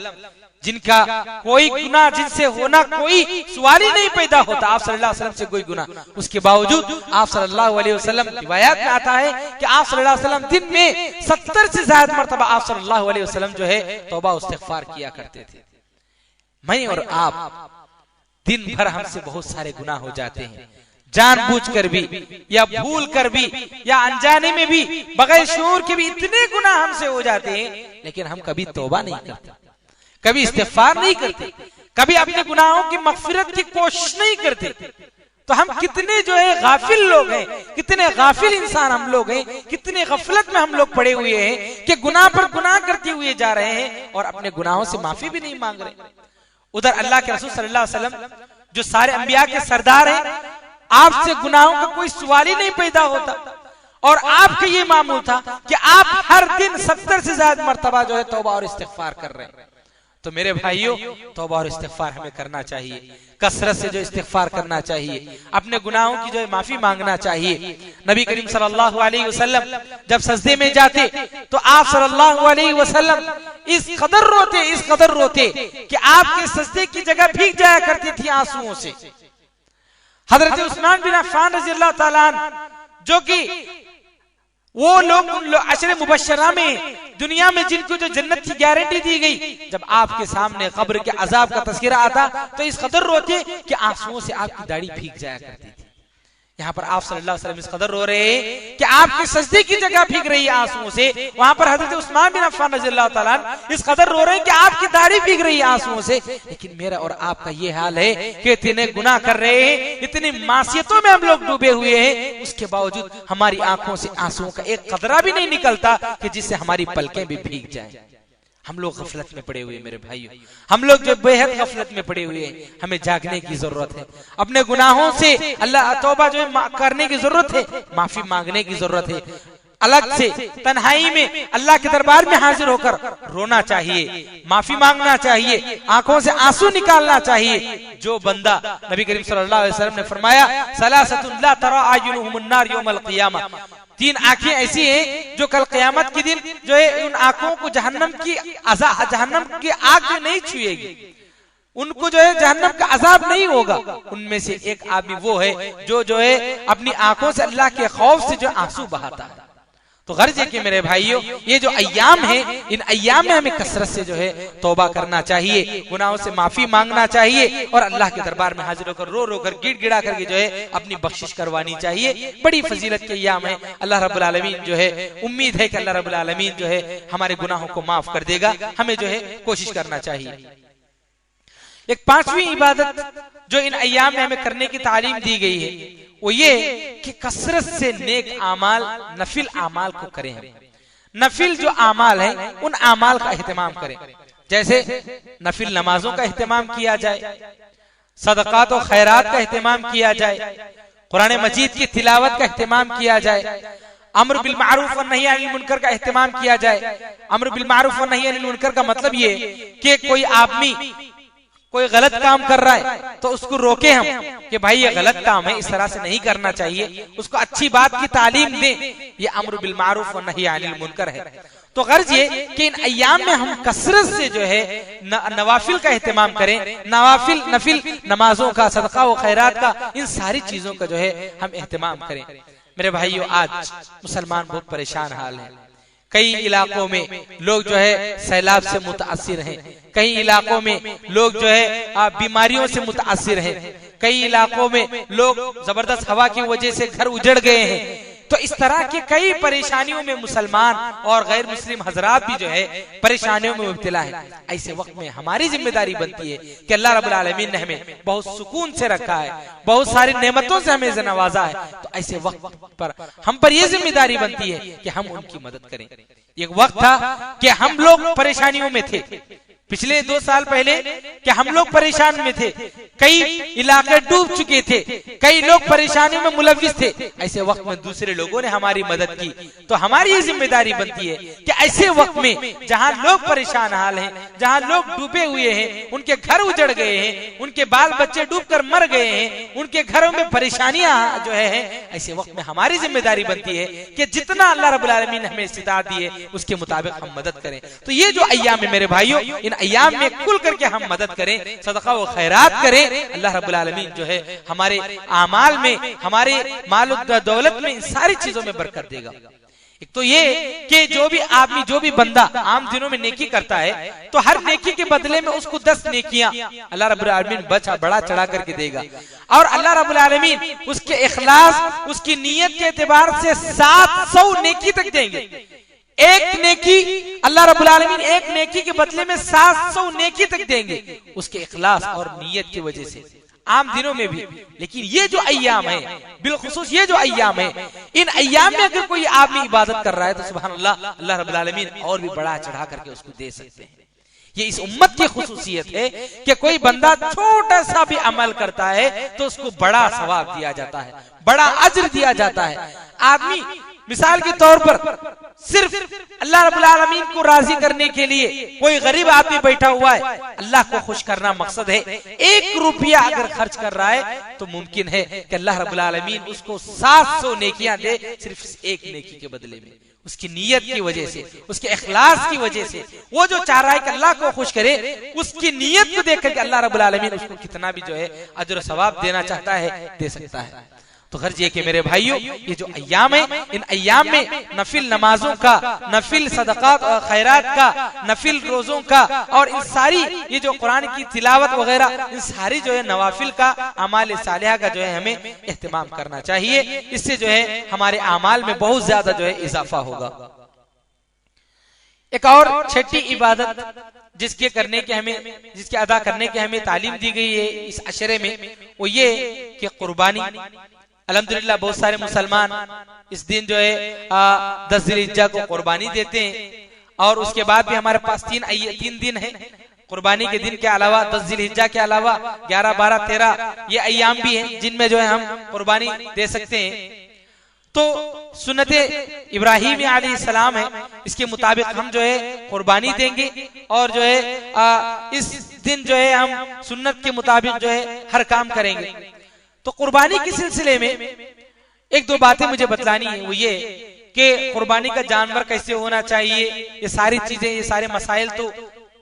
A: जिनका कोई गुनाह, जिनसे होना कोई सवाल ही नहीं पैदा होता, आप सल्लल्लाहु अलैहि वसल्लम से कोई गुनाह, उसके बावजूद आप सल्लल्लाहु अलैहि वसल्लम, रिवायत में आता है कि आप सल्लल्लाहु अलैहि वसल्लम दिन में 70 से ज्यादा मर्तबा आप सल्लल्लाहु अलैहि वसल्लम जो है तौबा इस्तिग़फ़ार किया करते थे। मैं और आप दिन भर हमसे बहुत सारे गुनाह हो जाते हैं, जानबूझकर भी या भूल कर भी या अनजाने में भी, बगैर शऊर के भी इतने गुनाह हमसे हो जाते हैं, लेकिन हम कभी तौबा नहीं करते, कभी इस्तिग़फ़ार नहीं करते, कभी अपने गुनाहों की मग़फ़िरत की कोशिश नहीं करते। तो हम कितने जो है गाफिल लोग हैं, कितने गाफिल इंसान हम लोग हैं, कितने गफलत में हम लोग पड़े हुए हैं कि गुनाह पर गुनाह करते हुए जा रहे हैं और अपने गुनाहों से माफी भी नहीं मांग रहे। उधर अल्लाह के रसूल सल्लल्लाहु अलैहि वसल्लम जो सारे अंबिया के सरदार हैं, आपसे गुनाहों का कोई सवाल ही नहीं पैदा होता, और आपका ये मामूल था कि आप हर दिन 70 से ज्यादा मर्तबा जो है तौबा और इस्तिग़फ़ार कर रहे हैं। तो मेरे भाइयों, तौबा और इस्तिग़फ़ार हमें करना चाहिए, कसरत से जो इस्तिग़फ़ार करना चाहिए, अपने गुनाहों की जो है माफी मांगना चाहिए। नबी करीम सल्लल्लाहु अलैहि वसल्लम जब सजदे में जाते तो आप सल्लल्लाहु अलैहि वसल्लम इस कदर रोते कि आपके सजदे की जगह भीग जाया करती थी आंसुओं से। हजरत उस्मान बिन अफ़्फ़ान रज़ियल्लाहु ताला अन्हु, जो कि वो लोग अशरे मुबश्शरा में दुनिया में जिनको जो जन्नत की गारंटी दी गई, जब आपके सामने कब्र के अजाब का तज़किरा आता तो इस कदर रोते कि आंसुओं से आपकी दाढ़ी भीग जाया करती थी। यहाँ पर आप सल्लल्लाहु अलैहि वसल्लम इस कदर रो रहे हैं कि आपके सजदे की जगह भीग रही है आंसुओं से। वहां पर हजरत उस्मान बिन अफ़्फ़ान रज़ियल्लाहु ताला अन्हु इस कदर रो रहे हैं कि आपकी दाढ़ी भीग रही है आंसुओं से। लेकिन मेरा और आपका ये हाल है कि इतने गुनाह कर रहे हैं, इतनी मासियतों में हम लोग डूबे हुए हैं, उसके बावजूद हमारी आंखों से आंसुओं का एक कतरा भी नहीं निकलता कि जिससे हमारी पलकें भी भीग जाएं। हम लोग गफलत में पड़े हुए मेरे भाइयों, हम लोग जो बेहद गफलत में पड़े हुए हैं, हमें जागने की जरूरत है। अपने गुनाहों से अल्लाह तौबा जो है करने की जरूरत है, माफी मांगने की जरूरत है। अलग से तन्हाई में अल्लाह के दरबार में हाजिर होकर रोना चाहिए, माफी मांगना चाहिए, आंखों से आंसू निकालना चाहिए। जो बंदा, नबी करीम सल्लल्लाहु अलैहि वसल्लम ने फरमाया सलासतुन ला तरा आयुनुहुमुन नार यौमल क़ियामा, 3 आंखें ऐसी हैं जो कल क़यामत के दिन जो है उन आंखों को जहन्नम की आग में नहीं छुएगी, उनको जो है जहन्नम का अजाब नहीं होगा। उनमें से एक आदमी वो है जो है अपनी आंखों से अल्लाह के खौफ से जो आंसू बहाता है। तो गर्ज है कि मेरे भाइयों, ये जो अय्याम है, इन अय्याम में हमें कसरत से जो है तौबा करना चाहिए, गुनाहों से माफी मांगना चाहिए और अल्लाह के दरबार में हाजिर होकर रो रो कर गिड़गिड़ा करके जो है अपनी बख्शिश करवानी चाहिए। बड़ी फजीलत के अय्याम है। अल्लाह रब्बुल आलमीन जो है, उम्मीद है कि अल्लाह रब्बुल आलमीन जो है हमारे गुनाहों को माफ कर देगा। हमें जो है कोशिश करना चाहिए। एक 5वीं इबादत जो इन अय्याम में हमें करने की तालीम दी गई है वो ये कि कसरत से नेक आमाल, नफिल आमाल को करें। हम नफिल जो आमाल है उन आमाल का एहतमाम करें। जैसे नफिल नमाजों का एहतमाम किया जाए, सदकात और खैरात का एहतमाम किया जाए, कुरान मजीद की तिलावत का एहतमाम किया जाए, अम्र बिल मारूफ व नही अनिल मुनकर का एहतमाम किया जाए। अम्र बिल मारूफ व नही अनिल मुनकर का मतलब ये कि कोई आदमी कोई गलत काम कर रहा है तो उसको रोके हम कि भाई ये गलत काम है, इस तरह से नहीं करना चाहिए, उसको अच्छी बात की तालीम दें। ये अम्र बिल मारूफ व नही अनिल मुनकर है। तो गर्ज ये कि इन अय्याम में हम कसरत से जो है नवाफिल का एहतमाम करें, नफिल नमाजों का, सदका व खैरात का, इन सारी चीजों का जो है हम एहतमाम करें। मेरे भाइयों, आज मुसलमान बहुत परेशान हाल है। कई इलाकों में लोग जो है सैलाब से मुतासिर हैं, कई इलाकों में लोग जो है बीमारियों से मुतासिर हैं, कई इलाकों में लोग जबरदस्त हवा की वजह से घर उजड़ गए हैं। तो इस तरह की कई परेशानियों में मुसलमान और गैर मुस्लिम हजरात भी जो है परेशानियों में मुब्तला है। ऐसे वक्त में हमारी जिम्मेदारी बनती है कि अल्लाह रब्बुल आलमीन ने हमें बहुत सुकून से रखा है, बहुत सारी नेमतों से हमें नवाजा है। तो ऐसे वक्त पर हम पर यह जिम्मेदारी बनती है कि हम उनकी मदद करें। एक वक्त था कि हम लोग परेशानियों में थे, पिछले 2 साल पहले कि हम लोग परेशान में थे, कई इलाके डूब चुके थे, कई लोग परेशानियों में मुलविस थे। ऐसे वक्त में दूसरे लोगों ने हमारी मदद की। तो हमारी ये जिम्मेदारी बनती है कि ऐसे वक्त में जहां लोग परेशान हाल हैं, जहां लोग डूबे हुए हैं, उनके घर उजड़ गए हैं, उनके बाल बच्चे डूबकर मर गए हैं, उनके घरों में परेशानियां जो है, ऐसे वक्त में हमारी जिम्मेदारी बनती है कि जितना अल्लाह रब्बुल आलमीन ने हमें इस्तिताअत दी है उसके मुताबिक हम मदद करें। तो ये जो अय्याम है मेरे भाइयों, इन अय्याम में खुल करके हम मदद करें, सदका व खैरात करें। अल्लाह रब्बुल आलमीन जो है हमारे आमाल में, हमारे माल दौलत में, इन सारी चीजों में बरकत देगा। एक तो ये कि जो भी आदमी, जो भी बंदा आम दिनों में नेकी करता है तो हर नेकी के बदले में उसको 10 नेकियां अल्लाह रब्बुल आलमीन बड़ा चढ़ा करके देगा। और अल्लाह रब्बुल आलमीन उसके इखलास, उसकी नीयत के एतबार से 700 नेकी तक देंगे। एक नेकी अल्लाह रब्बुल आलमीन एक नेकी के बदले में 700 नेकी तक देंगे, उसके इखलास और नीयत की वजह से, आम दिनों में भी। लेकिन ये जो अय्याम है, बिलखुसूस ये जो अय्याम है, इन अय्याम में अगर कोई आदमी इबादत कर रहा है तो सुभान अल्लाह, अल्लाह रब्बुल आलमीन और भी बड़ा चढ़ा करके उसको दे सकते हैं। ये इस उम्मत की खुसूसियत है कि कोई बंदा छोटा सा भी अमल करता है तो उसको बड़ा सवाब दिया जाता है, बड़ा अज्र दिया जाता है। आदमी मिसाल के तौर पर सिर्फ अल्लाह रब्बुल आलमीन को राजी करने के लिए कोई गरीब आदमी बैठा हुआ है, अल्लाह को खुश करना मकसद है, 1 रुपया अगर खर्च कर रहा है तो मुमकिन है कि अल्लाह रब्बुल आलमीन उसको 700 नेकियां दे, सिर्फ 1 नेकी के बदले में। उसकी नीयत की वजह से, उसके इखलास की वजह से, वो जो चाह रहा है कि अल्लाह को खुश करे, उसकी नीयत को देख करके अल्लाह रब्बुल आलमीन उसको कितना भी जो है अजर सवाब देना चाहता है, दे सकता है। तो गर्ज ये कि मेरे भाइयों, ये जो अय्याम है, इन अय्याम में नफिल नमाजों का, नफिल सदकात और खैरात का, नफिल रोजों का और इन सारी ये जो कुरान की तिलावत वगैरह, इन सारी जो है नवाफिल का, अमाल सालिहा का जो है हमें एहतमाम करना चाहिए। इससे जो है हमारे अमाल में बहुत ज्यादा जो है इजाफा होगा। एक और छठी इबादत जिसके करने के हमें, जिसके अदा करने के हमें तालीम दी गई है इस अशरे में, वो ये कि कुर्बानी। अल्हम्दुलिल्लाह बहुत सारे मुसलमान इस दिन जो है 10 ज़िलहिज्जा को कुर्बानी देते हैं और उसके बाद भी हमारे पास 3 दिन है कुर्बानी के दिन के अलावा, 10 ज़िलहिज्जा के अलावा 11, 12, 13 ये अय्याम भी हैं जिनमें जो है हम कुर्बानी दे सकते हैं। तो सुन्नत इब्राहीम अलैहिस्सलाम है, इसके मुताबिक हम जो है कुर्बानी देंगे और जो है इस दिन जो है हम सुन्नत के मुताबिक जो है हर काम करेंगे। तो कुर्बानी के सिलसिले में एक दो बातें मुझे बतलानी है, वो ये कि कुर्बानी का जानवर कैसे होना चाहिए, ये सारी चीजें, ये सारे मसाइल तो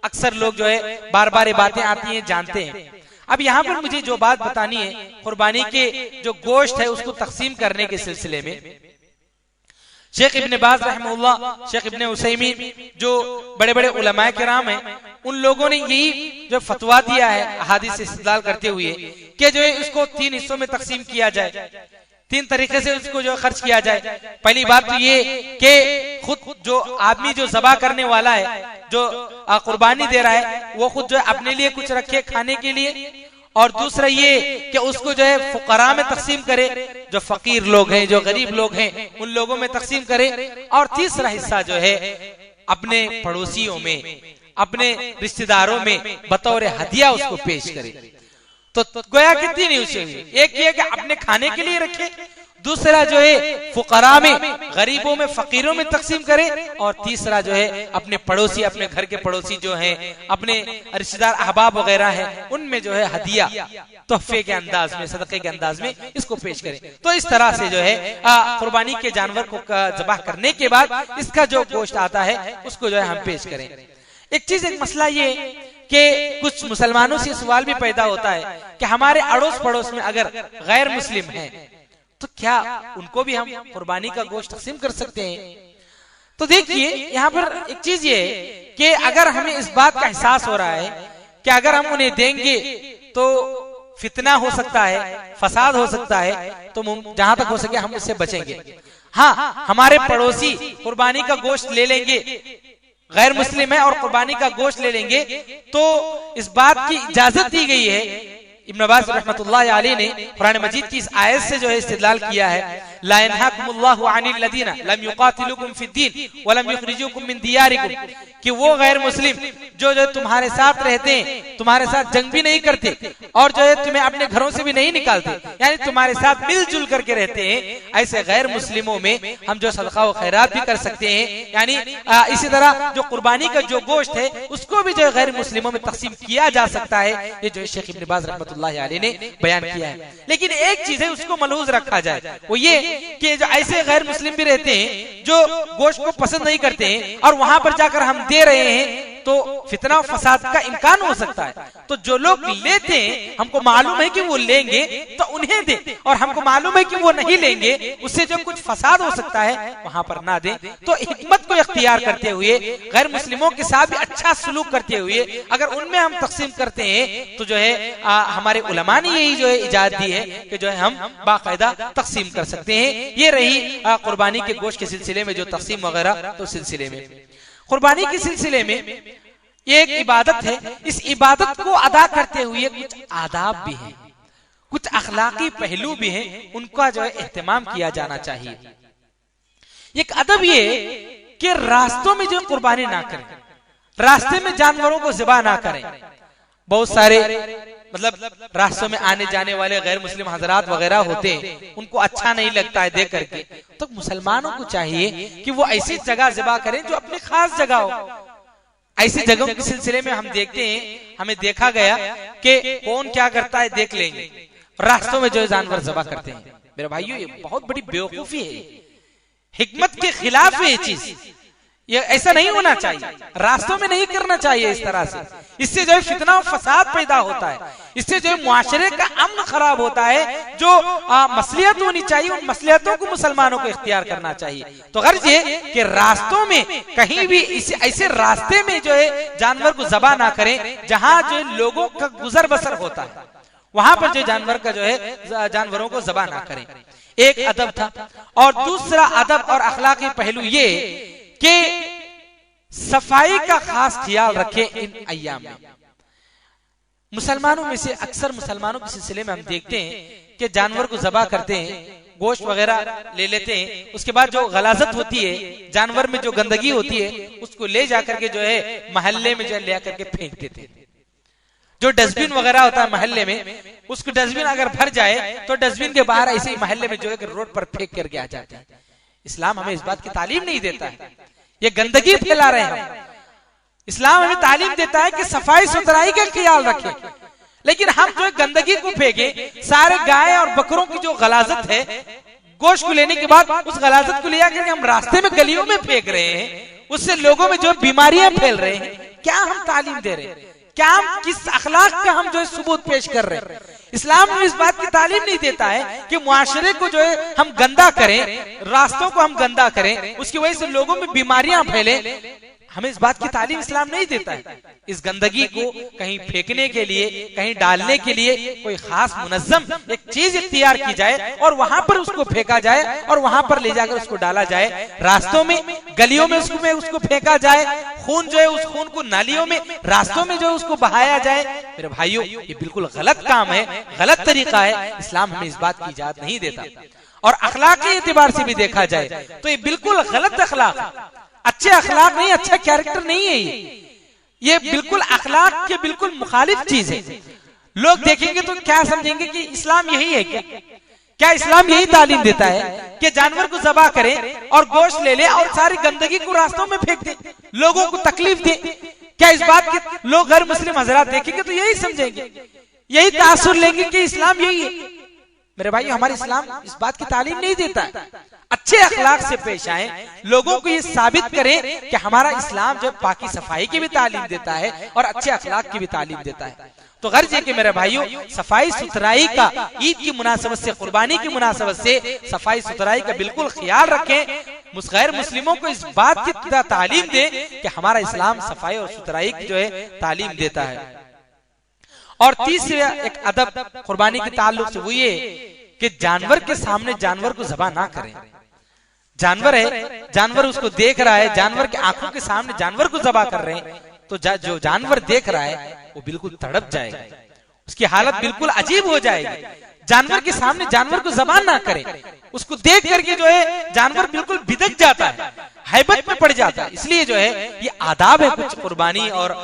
A: अक्सर लोग जो है बार बार ये बातें आती हैं, जानते हैं। अब यहाँ पर मुझे जो बात बतानी है कुर्बानी के जो गोश्त है उसको तकसीम करने के सिलसिले में, शेख इब्न बाज रहमतुल्लाह, शेख इब्न उसैमीन जो बड़े बड़े उलमाए किराम हैं, उन लोगों ने यही जो फतवा दिया है अहादीस से इस्तेदलाल करते हुए कि जो है इसको 3 हिस्सों में तकसीम किया जाए, 3 तरीके से उसको जो खर्च किया जाए। पहली बात तो ये कि खुद जो आदमी जो ज़बा करने वाला है, जो कुर्बानी दे रहा है, वो खुद जो है अपने लिए कुछ रखे खाने के लिए, और दूसरा ये कि उसको जो है फुकरा में तकसीम करे, जो फकीर लोग हैं, जो गरीब लोग हैं, उन लोगों में तकसीम करे, और तीसरा हिस्सा जो है अपने पड़ोसियों में, अपने रिश्तेदारों में बतौर हदिया उसको पेश करे। तो गोया कितनी नहीं उसे, एक ये कि अपने खाने के लिए रखे, दूसरा जो है फुकरा में, गरीबों में, फकीरों में तकसीम करे, और तीसरा जो है अपने पड़ोसी, अपने घर के पड़ोसी जो हैं, अपने रिश्तेदार अहबाब वगैरह हैं, उनमें जो है हदिया तोहफे के अंदाज में, सदक़े के अंदाज में इसको पेश करें। तो इस तरह से जो है कुर्बानी के जानवर को ज़बाह करने के बाद इसका जो गोश्त आता है उसको जो है हम पेश करें। एक मसला ये कि कुछ मुसलमानों से सवाल भी पैदा होता है कि हमारे अड़ोस पड़ोस में अगर गैर मुस्लिम हैं तो क्या उनको भी हम कुर्बानी का गोश्त तकसीम कर सकते हैं? तो देखिए यहाँ पर एक चीज ये है कि अगर हमें इस बात का एहसास हो रहा है कि अगर हम उन्हें देंगे तो फितना हो सकता है, फसाद हो सकता है, तो जहां तक हो सके हम उससे बचेंगे। हाँ, हमारे पड़ोसी कुर्बानी का गोश्त ले लेंगे, गैर मुस्लिम है और कुर्बानी का गोश्त ले लेंगे, तो इस बात की इजाजत दी गई है। इब्न अब्बास रहमतुल्लाह अलैह ने कुरान मजीद की इस आयत से जो है इस्तेदलाल किया है, ला यनहाकुमुल्लाहु अनिल लदीना लम युकातिलुकुम फिद्दीन व लम युखरिजुकुम मिन दियारिकुम, कि वो गैर मुस्लिम जो तुम्हारे साथ रहते हैं, तुम्हारे साथ जंग भी नहीं करते और जो है तुम्हें अपने घरों से भी नहीं निकालते, यानी तुम्हारे साथ मिलजुल करके रहते हैं, ऐसे गैर मुस्लिमों में हम जो सदका व खैरात भी कर सकते हैं। यानी इसी तरह जो कुर्बानी का जो गोश्त है उसको भी जो है गैर मुस्लिमों में तकसीम किया जा सकता है। ये जो शेख इब्न बाज रहमतुल्लाह अलैह ने बयान किया है। लेकिन एक चीज है उसको मलहूज रखा जाए, वो ये कि जो ऐसे गैर मुस्लिम भी रहते हैं जो गोश्त को पसंद नहीं करते हैं और वहां पर जाकर हम दे रहे हैं तो फितना फसाद का इम्कान हो सकता है। तो जो लोग लेते हैं हमको मालूम है कि वो लेंगे तो उन्हें दे, और हमको मालूम है कि वो नहीं लेंगे उससे जो कुछ फसाद हो सकता है वहां पर ना दे। तो हिकमत को इख्तियार करते हुए, गैर मुस्लिमों के साथ भी अच्छा सलूक करते हुए अगर उनमें हम तकसीम करते हैं तो जो है हमारे उलमा ने यही जो है इजाजत दी है कि जो है हम बाकायदा तकसीम कर सकते हैं। ये रही कुर्बानी के गोश्त के सिलसिले में जो तकसीम वगैरह तो सिलसिले में। कुर्बानी के सिलसिले में ये एक इबादत है, इस इबादत को अदा करते हुए कुछ आदाब भी हैं, कुछ अखलाकी पहलू भी हैं, उनका जो है एहतमाम किया जाना चाहिए। एक अदब ये कि रास्तों में जो कुर्बानी ना करें, रास्ते में जानवरों को ज़िबा ना करें। बहुत सारे मतलब रास्तों में आने जाने वाले गैर मुस्लिम हजरात वगैरह होते हैं, उनको अच्छा नहीं लगता है देख करके, तो मुसलमानों को चाहिए कि वो ऐसी जगह ज़िबा करें जो अपनी खास जगह हो। ऐसी जगहों के सिलसिले में हम देखते हैं, हमें देखा गया कि कौन क्या करता है देख लेंगे, रास्तों में जो जानवर ज़िबा करते हैं। मेरे भाइयों ये बहुत बड़ी बेवकूफी है, हिकमत के खिलाफ है ये चीज। ये ऐसा नहीं होना चाहिए, रास्तों में नहीं करना चाहिए इस तरह से। इससे जो है फितना और फसाद पैदा होता है, इससे जो है मुआशरे का अमन खराब होता है। जो मसलियत होनी चाहिए उन मसलियतों को मुसलमानों को इख्तियार करना चाहिए। तो गर्ज ये कि रास्तों में कहीं भी ऐसे रास्ते में जो है जानवर को ज़बा ना करें जहां जो लोगों का गुजर बसर होता है, वहां पर जो जानवर का जो है जानवरों को ज़बा ना करें। एक अदब था। और दूसरा अदब और अखलाकी पहलू ये कि सफाई का खास ख्याल रखें इन अय्याम में। मुसलमानों में से अक्सर मुसलमानों के सिलसिले में हम देखते हैं कि जानवर को ज़बा करते हैं, गोश्त वगैरह ले लेते हैं, उसके बाद जो गलाजत होती है, जानवर में जो गंदगी होती है, उसको ले जाकर के जो है महल्ले में जो ले करके फेंक देते हैं। जो डस्टबिन वगैरह होता है महल्ले में, उसको डस्टबिन अगर भर जाए तो डस्टबिन के बाहर ऐसे ही महल्ले में जो है रोड पर फेंक करके आ जाते हैं। इस्लाम हमें इस बात की तालीम नहीं देता है, ये गंदगी फैला रहे हैं। इस्लाम हमें तालीम देता है कि सफाई सुथराई का ख्याल रखें, लेकिन हम जो गंदगी को फेंके, सारे गाय और बकरों की जो गलाजत है, गोश्त को लेने के बाद उस गलाजत को ले जाकर हम रास्ते में गलियों में फेंक रहे हैं, उससे लोगों में जो बीमारियां फैल रहे हैं। क्या हम तालीम दे रहे हैं? क्या हम किस अखलाक का हम जो है सबूत पेश कर रहे हैं? इस्लाम में इस बात की तालीम नहीं देता है कि मुआशरे को जो है हम गंदा करें, रास्तों को हम गंदा करें, उसकी वजह से लोगों में बीमारियां फैले। हमें इस बात की तालीम इस्लाम नहीं देता है। इस गंदगी को कहीं फेंकने के लिए, कहीं डालने के लिए कोई खास मुनज़्ज़म एक चीज इख्तियार की जाए और वहां पर उसको फेंका जाए और वहां पर ले जाकर उसको डाला जाए। रास्तों में, गलियों में उसको फेंका जाए, खून जो है उस खून को नालियों में, रास्तों में जो है उसको बहाया जाए। मेरे भाइयों, ये बिल्कुल गलत काम है, गलत तरीका है। इस्लाम हमें इस बात की इजाजत नहीं देता। और अखलाकी एतबार से भी देखा जाए तो ये बिल्कुल गलत अखलाक है, अच्छे अखलाक नहीं, अच्छा कैरेक्टर नहीं है ये बिल्कुल अखलाक के बिल्कुल मुखालिफ चीज है। लोग देखेंगे तो क्या समझेंगे कि इस्लाम यही है क्या इस्लाम यही तालीम देता है कि जानवर को ज़बा करें और गोश्त ले ले और सारी गंदगी को रास्तों में फेंक दे, लोगों को तकलीफ दे? क्या इस बात के लोग गैर मुस्लिम हजरात देखेंगे तो यही समझेंगे, यही तासुर लेंगे कि इस्लाम यही है? मेरे भाई, हमारे इस्लाम इस बात की तालीम नहीं देता है। अच्छे अखलाक से पेश आए, लोगों को ये साबित करें कि हमारा इस्लाम जो पाकी सफाई की भी तालीम देता है और अच्छे अखलाक की भी तालीम देता है। तो गर्ज है कि मेरे भाइयों, सफाई सुथराई का ईद की मुनासबत से, कुर्बानी की मुनासबत से सफाई सुथराई का बिल्कुल ख्याल रखें। गैर मुस्लिमों को इस बात की तालीम दे कि हमारा इस्लाम सफाई और सुथराई की जो है तालीम देता है। और तीसरा एक अदब कुर्बानी के ताल्लुक से वो ये कि जानवर के सामने जानवर को ज़बा ना करें। जानवर है, जानवर उसको देख रहा है, जानवर के आंखों के सामने जानवर को ज़बा कर रहे हैं तो जो जानवर देख रहा है वो बिल्कुल तड़प जाएगा, उसकी हालत बिल्कुल अजीब हो जाएगी। जानवर के सामने जानवर को ज़बा ना करें, उसको देख करके जो है जानवर बिल्कुल बिदक जाता है, हैबत में पड़ जाता है। इसलिए जो है ये आदाब है कुछ कुर्बानी और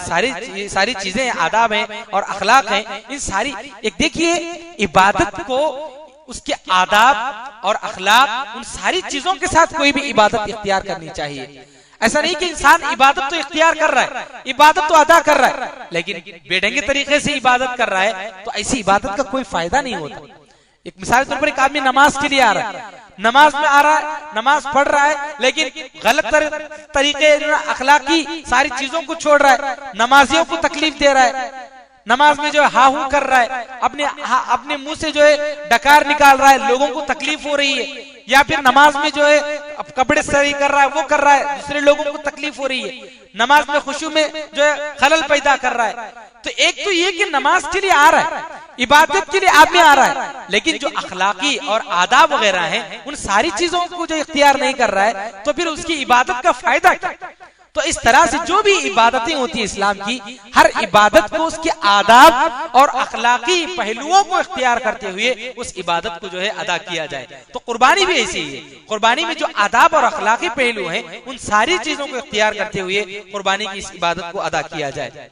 A: सारी चीजें आदाब हैं और अखलाक हैं। इन सारी एक देखिए इबादत को, उसके आदाब और अखलाक, उन सारी चीजों के साथ कोई भी इबादत इख्तियार करनी चाहिए। ऐसा नहीं कि इंसान इबादत तो इख्तियार कर रहा है, इबादत तो अदा कर रहा है, लेकिन बेढंगे तरीके से इबादत कर रहा है तो ऐसी इबादत का कोई फायदा नहीं होता। एक मिसाल के तौर पर एक आदमी नमाज के लिए आ रहा है, नमाज में आ रहा है, नमाज पढ़ रहा है, लेकिन गलत तरीके अखलाकी सारी चीजों को छोड़ रहा है, नमाजियों को तकलीफ दे रहा है, नमाज में जो है हाहू कर रहा है, अपने मुंह से जो है डकार निकाल रहा है, लोगों को तकलीफ हो रही है, या फिर नमाज में जो है अब कपड़े सही कर रहा है, वो कर रहा है, दूसरे लोगों को तकलीफ हो रही है, नमाज में खुशू में जो है खलल पैदा कर रहा है। तो एक तो ये कि नमाज के लिए आ रहा है, इबादत के लिए आदमी आ रहा है, लेकिन जो अखलाकी और आदाब वगैरह हैं उन सारी चीजों को जो इख्तियार नहीं कर रहा है तो फिर उसकी इबादत का फायदा क्या? तो इस तरह से जो भी इबादतें होती है इस्लाम की, हर इबादत को उसके आदाब और अखलाकी पहलुओं को इख्तियार करते हुए उस इबादत को जो है अदा किया जाए। तो कुर्बानी भी ऐसी ही है, कुर्बानी में जो आदाब और अखलाकी पहलू हैं उन सारी चीजों को इख्तियार करते हुए कुर्बानी की इस इबादत को अदा किया जाए।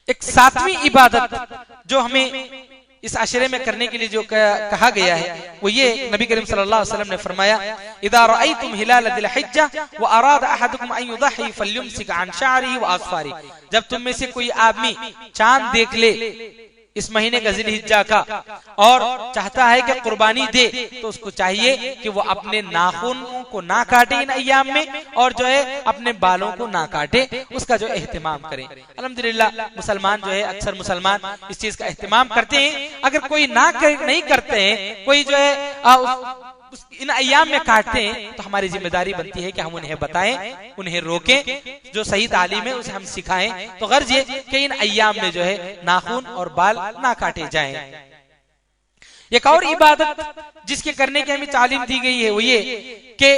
A: एक सातवीं इबादत जो हमें इस आशरे में करने के लिए जो कहा गया है वो ये, नबी करीम सल्लल्लाहु अलैहि वसल्लम ने फरमाया, इदा रअयतुम हिलाल दिल हिज्जा व अराद अहदुकुम अन युदही फल्युमसिक अन शअरिही व अस्फारी, जब तुम में से कोई आदमी चांद देख ले इस महीने का जिलहिज्जा का और चाहता है कि कुर्बानी दे, तो उसको चाहिए कि वो अपने नाखून को ना काटे इन अय्याम में और जो है अपने बालों को ना काटे, उसका जो एहतिमाम करें। अल्हम्दुलिल्लाह मुसलमान जो है, अक्सर मुसलमान इस चीज का एहतिमाम करते हैं। अगर कोई नहीं करते हैं, कोई जो है इन अय्याम में काटते हैं, तो हमारी जिम्मेदारी बनती है कि हम उन्हें बताएं, उन्हें रोकें, जो सही तालीम है उसे हम सिखाएं। तो गर्ज ये कि इन अय्याम में जो है नाखून और बाल ना काटे जाएं। एक और इबादत जिसके करने की हमें तालीम दी गई है वो ये कि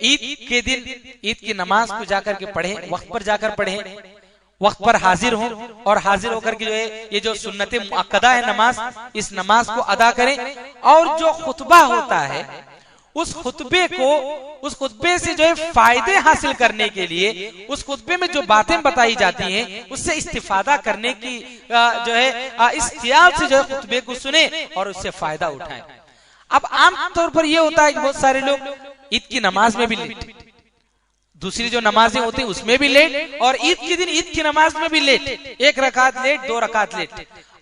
A: ईद के दिन ईद की नमाज को जाकर के पढ़ें, वक्त पर जाकर पढ़ें, वक्त पर हाजिर हों और हाजिर होकर के जो है ये जो सुन्नते मुअक्कदा है नमाज, इस नमाज को अदा करें। और जो खुतबा होता है उस खुतबे से जो है फायदे हासिल करने के लिए, उस खुतबे में जो बातें बताई जाती हैं उससे इस्तिफादा करने की जो है इस ख्याल से जो है खुतबे को सुने और उससे फायदा उठाएं। अब आम तौर पर यह होता है कि बहुत सारे लोग ईद की नमाज में भी लेट, दूसरी जो नमाजें होती हैं उसमें भी लेट, और ईद के दिन ईद की नमाज में भी लेट, 1 रकात लेट, 2 रकात लेट,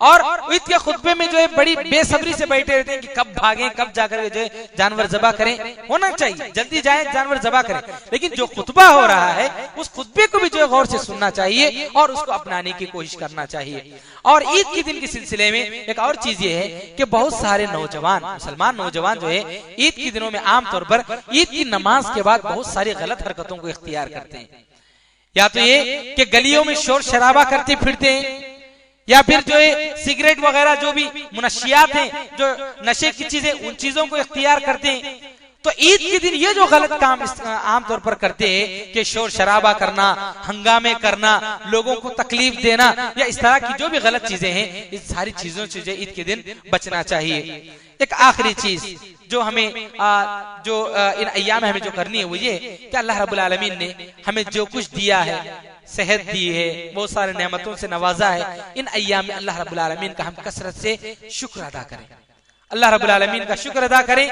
A: और ईद के खुतबे में जो है बड़ी बेसब्री से बैठे रहते हैं कि कब भागें, कब जाकर जो है जानवर ज़बा करें। होना चाहिए जल्दी जाएं, जानवर ज़बा करें, लेकिन जो खुतबा हो रहा है उस खुतबे को भी जो है गौर से सुनना चाहिए और उसको अपनाने की कोशिश करना चाहिए। और ईद के दिन के सिलसिले में एक और चीज ये है कि बहुत सारे नौजवान, मुसलमान नौजवान जो है ईद के दिनों में आमतौर पर ईद की नमाज के बाद बहुत सारी गलत हरकतों को इख्तियार करते हैं। या तो ये कि गलियों में शोर शराबा करते फिरते हैं, या फिर जो है सिगरेट वगैरह जो भी मुनशियात हैं, जो नशे की चीजें, उन चीजों को इख्तियार करते हैं। तो ईद के दिन ये जो गलत काम आमतौर पर करते हैं कि शोर शराबा करना, हंगामे करना, लोगों को तकलीफ देना, या इस तरह की जो भी गलत चीजें हैं, इस सारी चीजों से ईद के दिन बचना चाहिए। एक आखिरी चीज जो हमें इन अय्याम में हमें जो करनी है वो ये कि अल्लाह रब्बुल आलमीन ने हमें जो कुछ दिया है, सेहत दी है, बहुत सारे नेमतों से नवाजा है, इन अय्याम में अल्लाह रब्बुल आलमीन का हम कसरत से शुक्र अदा करें, अल्लाह रब्बुल आलमीन का शुक्र अदा करें,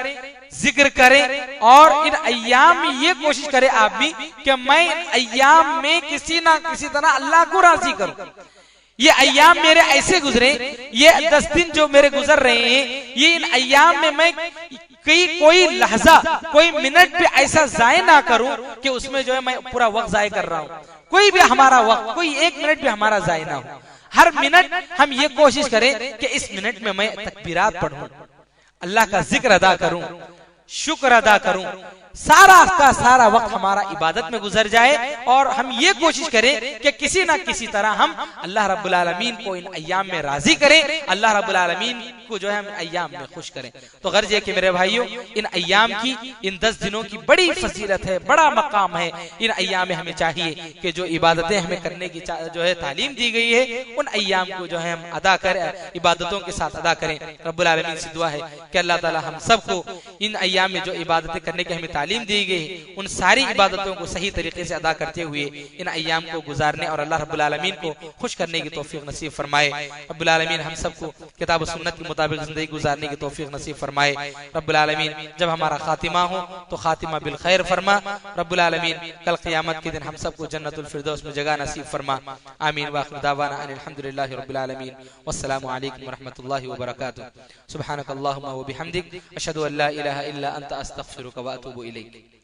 A: जिक्र करें, और इन अय्याम में ये कोशिश करें आप भी कि मैं इन अय्याम में किसी ना किसी तरह अल्लाह को राजी करूं। ये अय्याम मेरे ऐसे गुजरे, ये 10 दिन जो मेरे गुजर रहे हैं, ये इन अय्याम में मैं कोई लहजा, कोई मिनट भी ऐसा जाय ना करूं कि उसमें जो है मैं पूरा वक्त जाय कर रहा हूं। कोई भी हमारा वक्त, कोई 1 मिनट भी हमारा जाय ना हो। हर मिनट हम ये कोशिश करें कि इस मिनट में मैं तकबीरात पढ़ूं, अल्लाह का जिक्र अदा करूं, शुक्र अदा करूं, सारा का सारा वक्त हमारा इबादत में गुजर जाए, और हम ये कोशिश करें कि किसी ना किसी तरह हम अल्लाह रब्बुल आलमीन को इन अय्याम में राजी करें, अल्लाह रब्बुल आलमीन को जो है हम अय्याम में खुश करें। तो गर्ज है कि मेरे भाइयों, इन अय्याम की, इन 10 दिनों की बड़ी फजीलत है, बड़ा मकाम है। इन अय्याम में हमें चाहिए कि जो इबादतें हमें करने की जो है तालीम दी गई है, उन अय्याम को जो है हम अदा करें, इबादतों के साथ अदा करें। रब्बुल आलमीन से दुआ है कि अल्लाह ताला हम सबको इन अय्याम में जो इबादतें करने की हमें तालीम दी गई, उन सारी इबादतों को सही तरीके से अदा करते हुए इन अय्याम को गुजारने और अल्लाह रब्बुल आलमीन को खुश करने की तौफीक नसीब फरमाए। रब्बुल आलमीन हम सबको किताब व सुन्नत के मुताबिक जिंदगी गुजारने की तौफीक नसीब फरमाए। रब्बुल आलमीन जब हमारा खातिमा हो तो खातिमा बिल खैर फरमा। रब्बुल आलमीन कल क़यामत के दिन हम सबको जन्नतुल फिरदौस में जगह नसीब फरमा। आमीन। व आखिर दावाना अल्हम्दुलिल्लाहि रब्बिल आलमीन। वस्सलामु अलैकुम व रहमतुल्लाहि व बरकातुहू। सुब्हानकल्लाहुम्मा व बिहम्दिक अशहदु अल्ला इलाहा इल्ला अंता अस्तगफिरुका व अतूबु इलैक।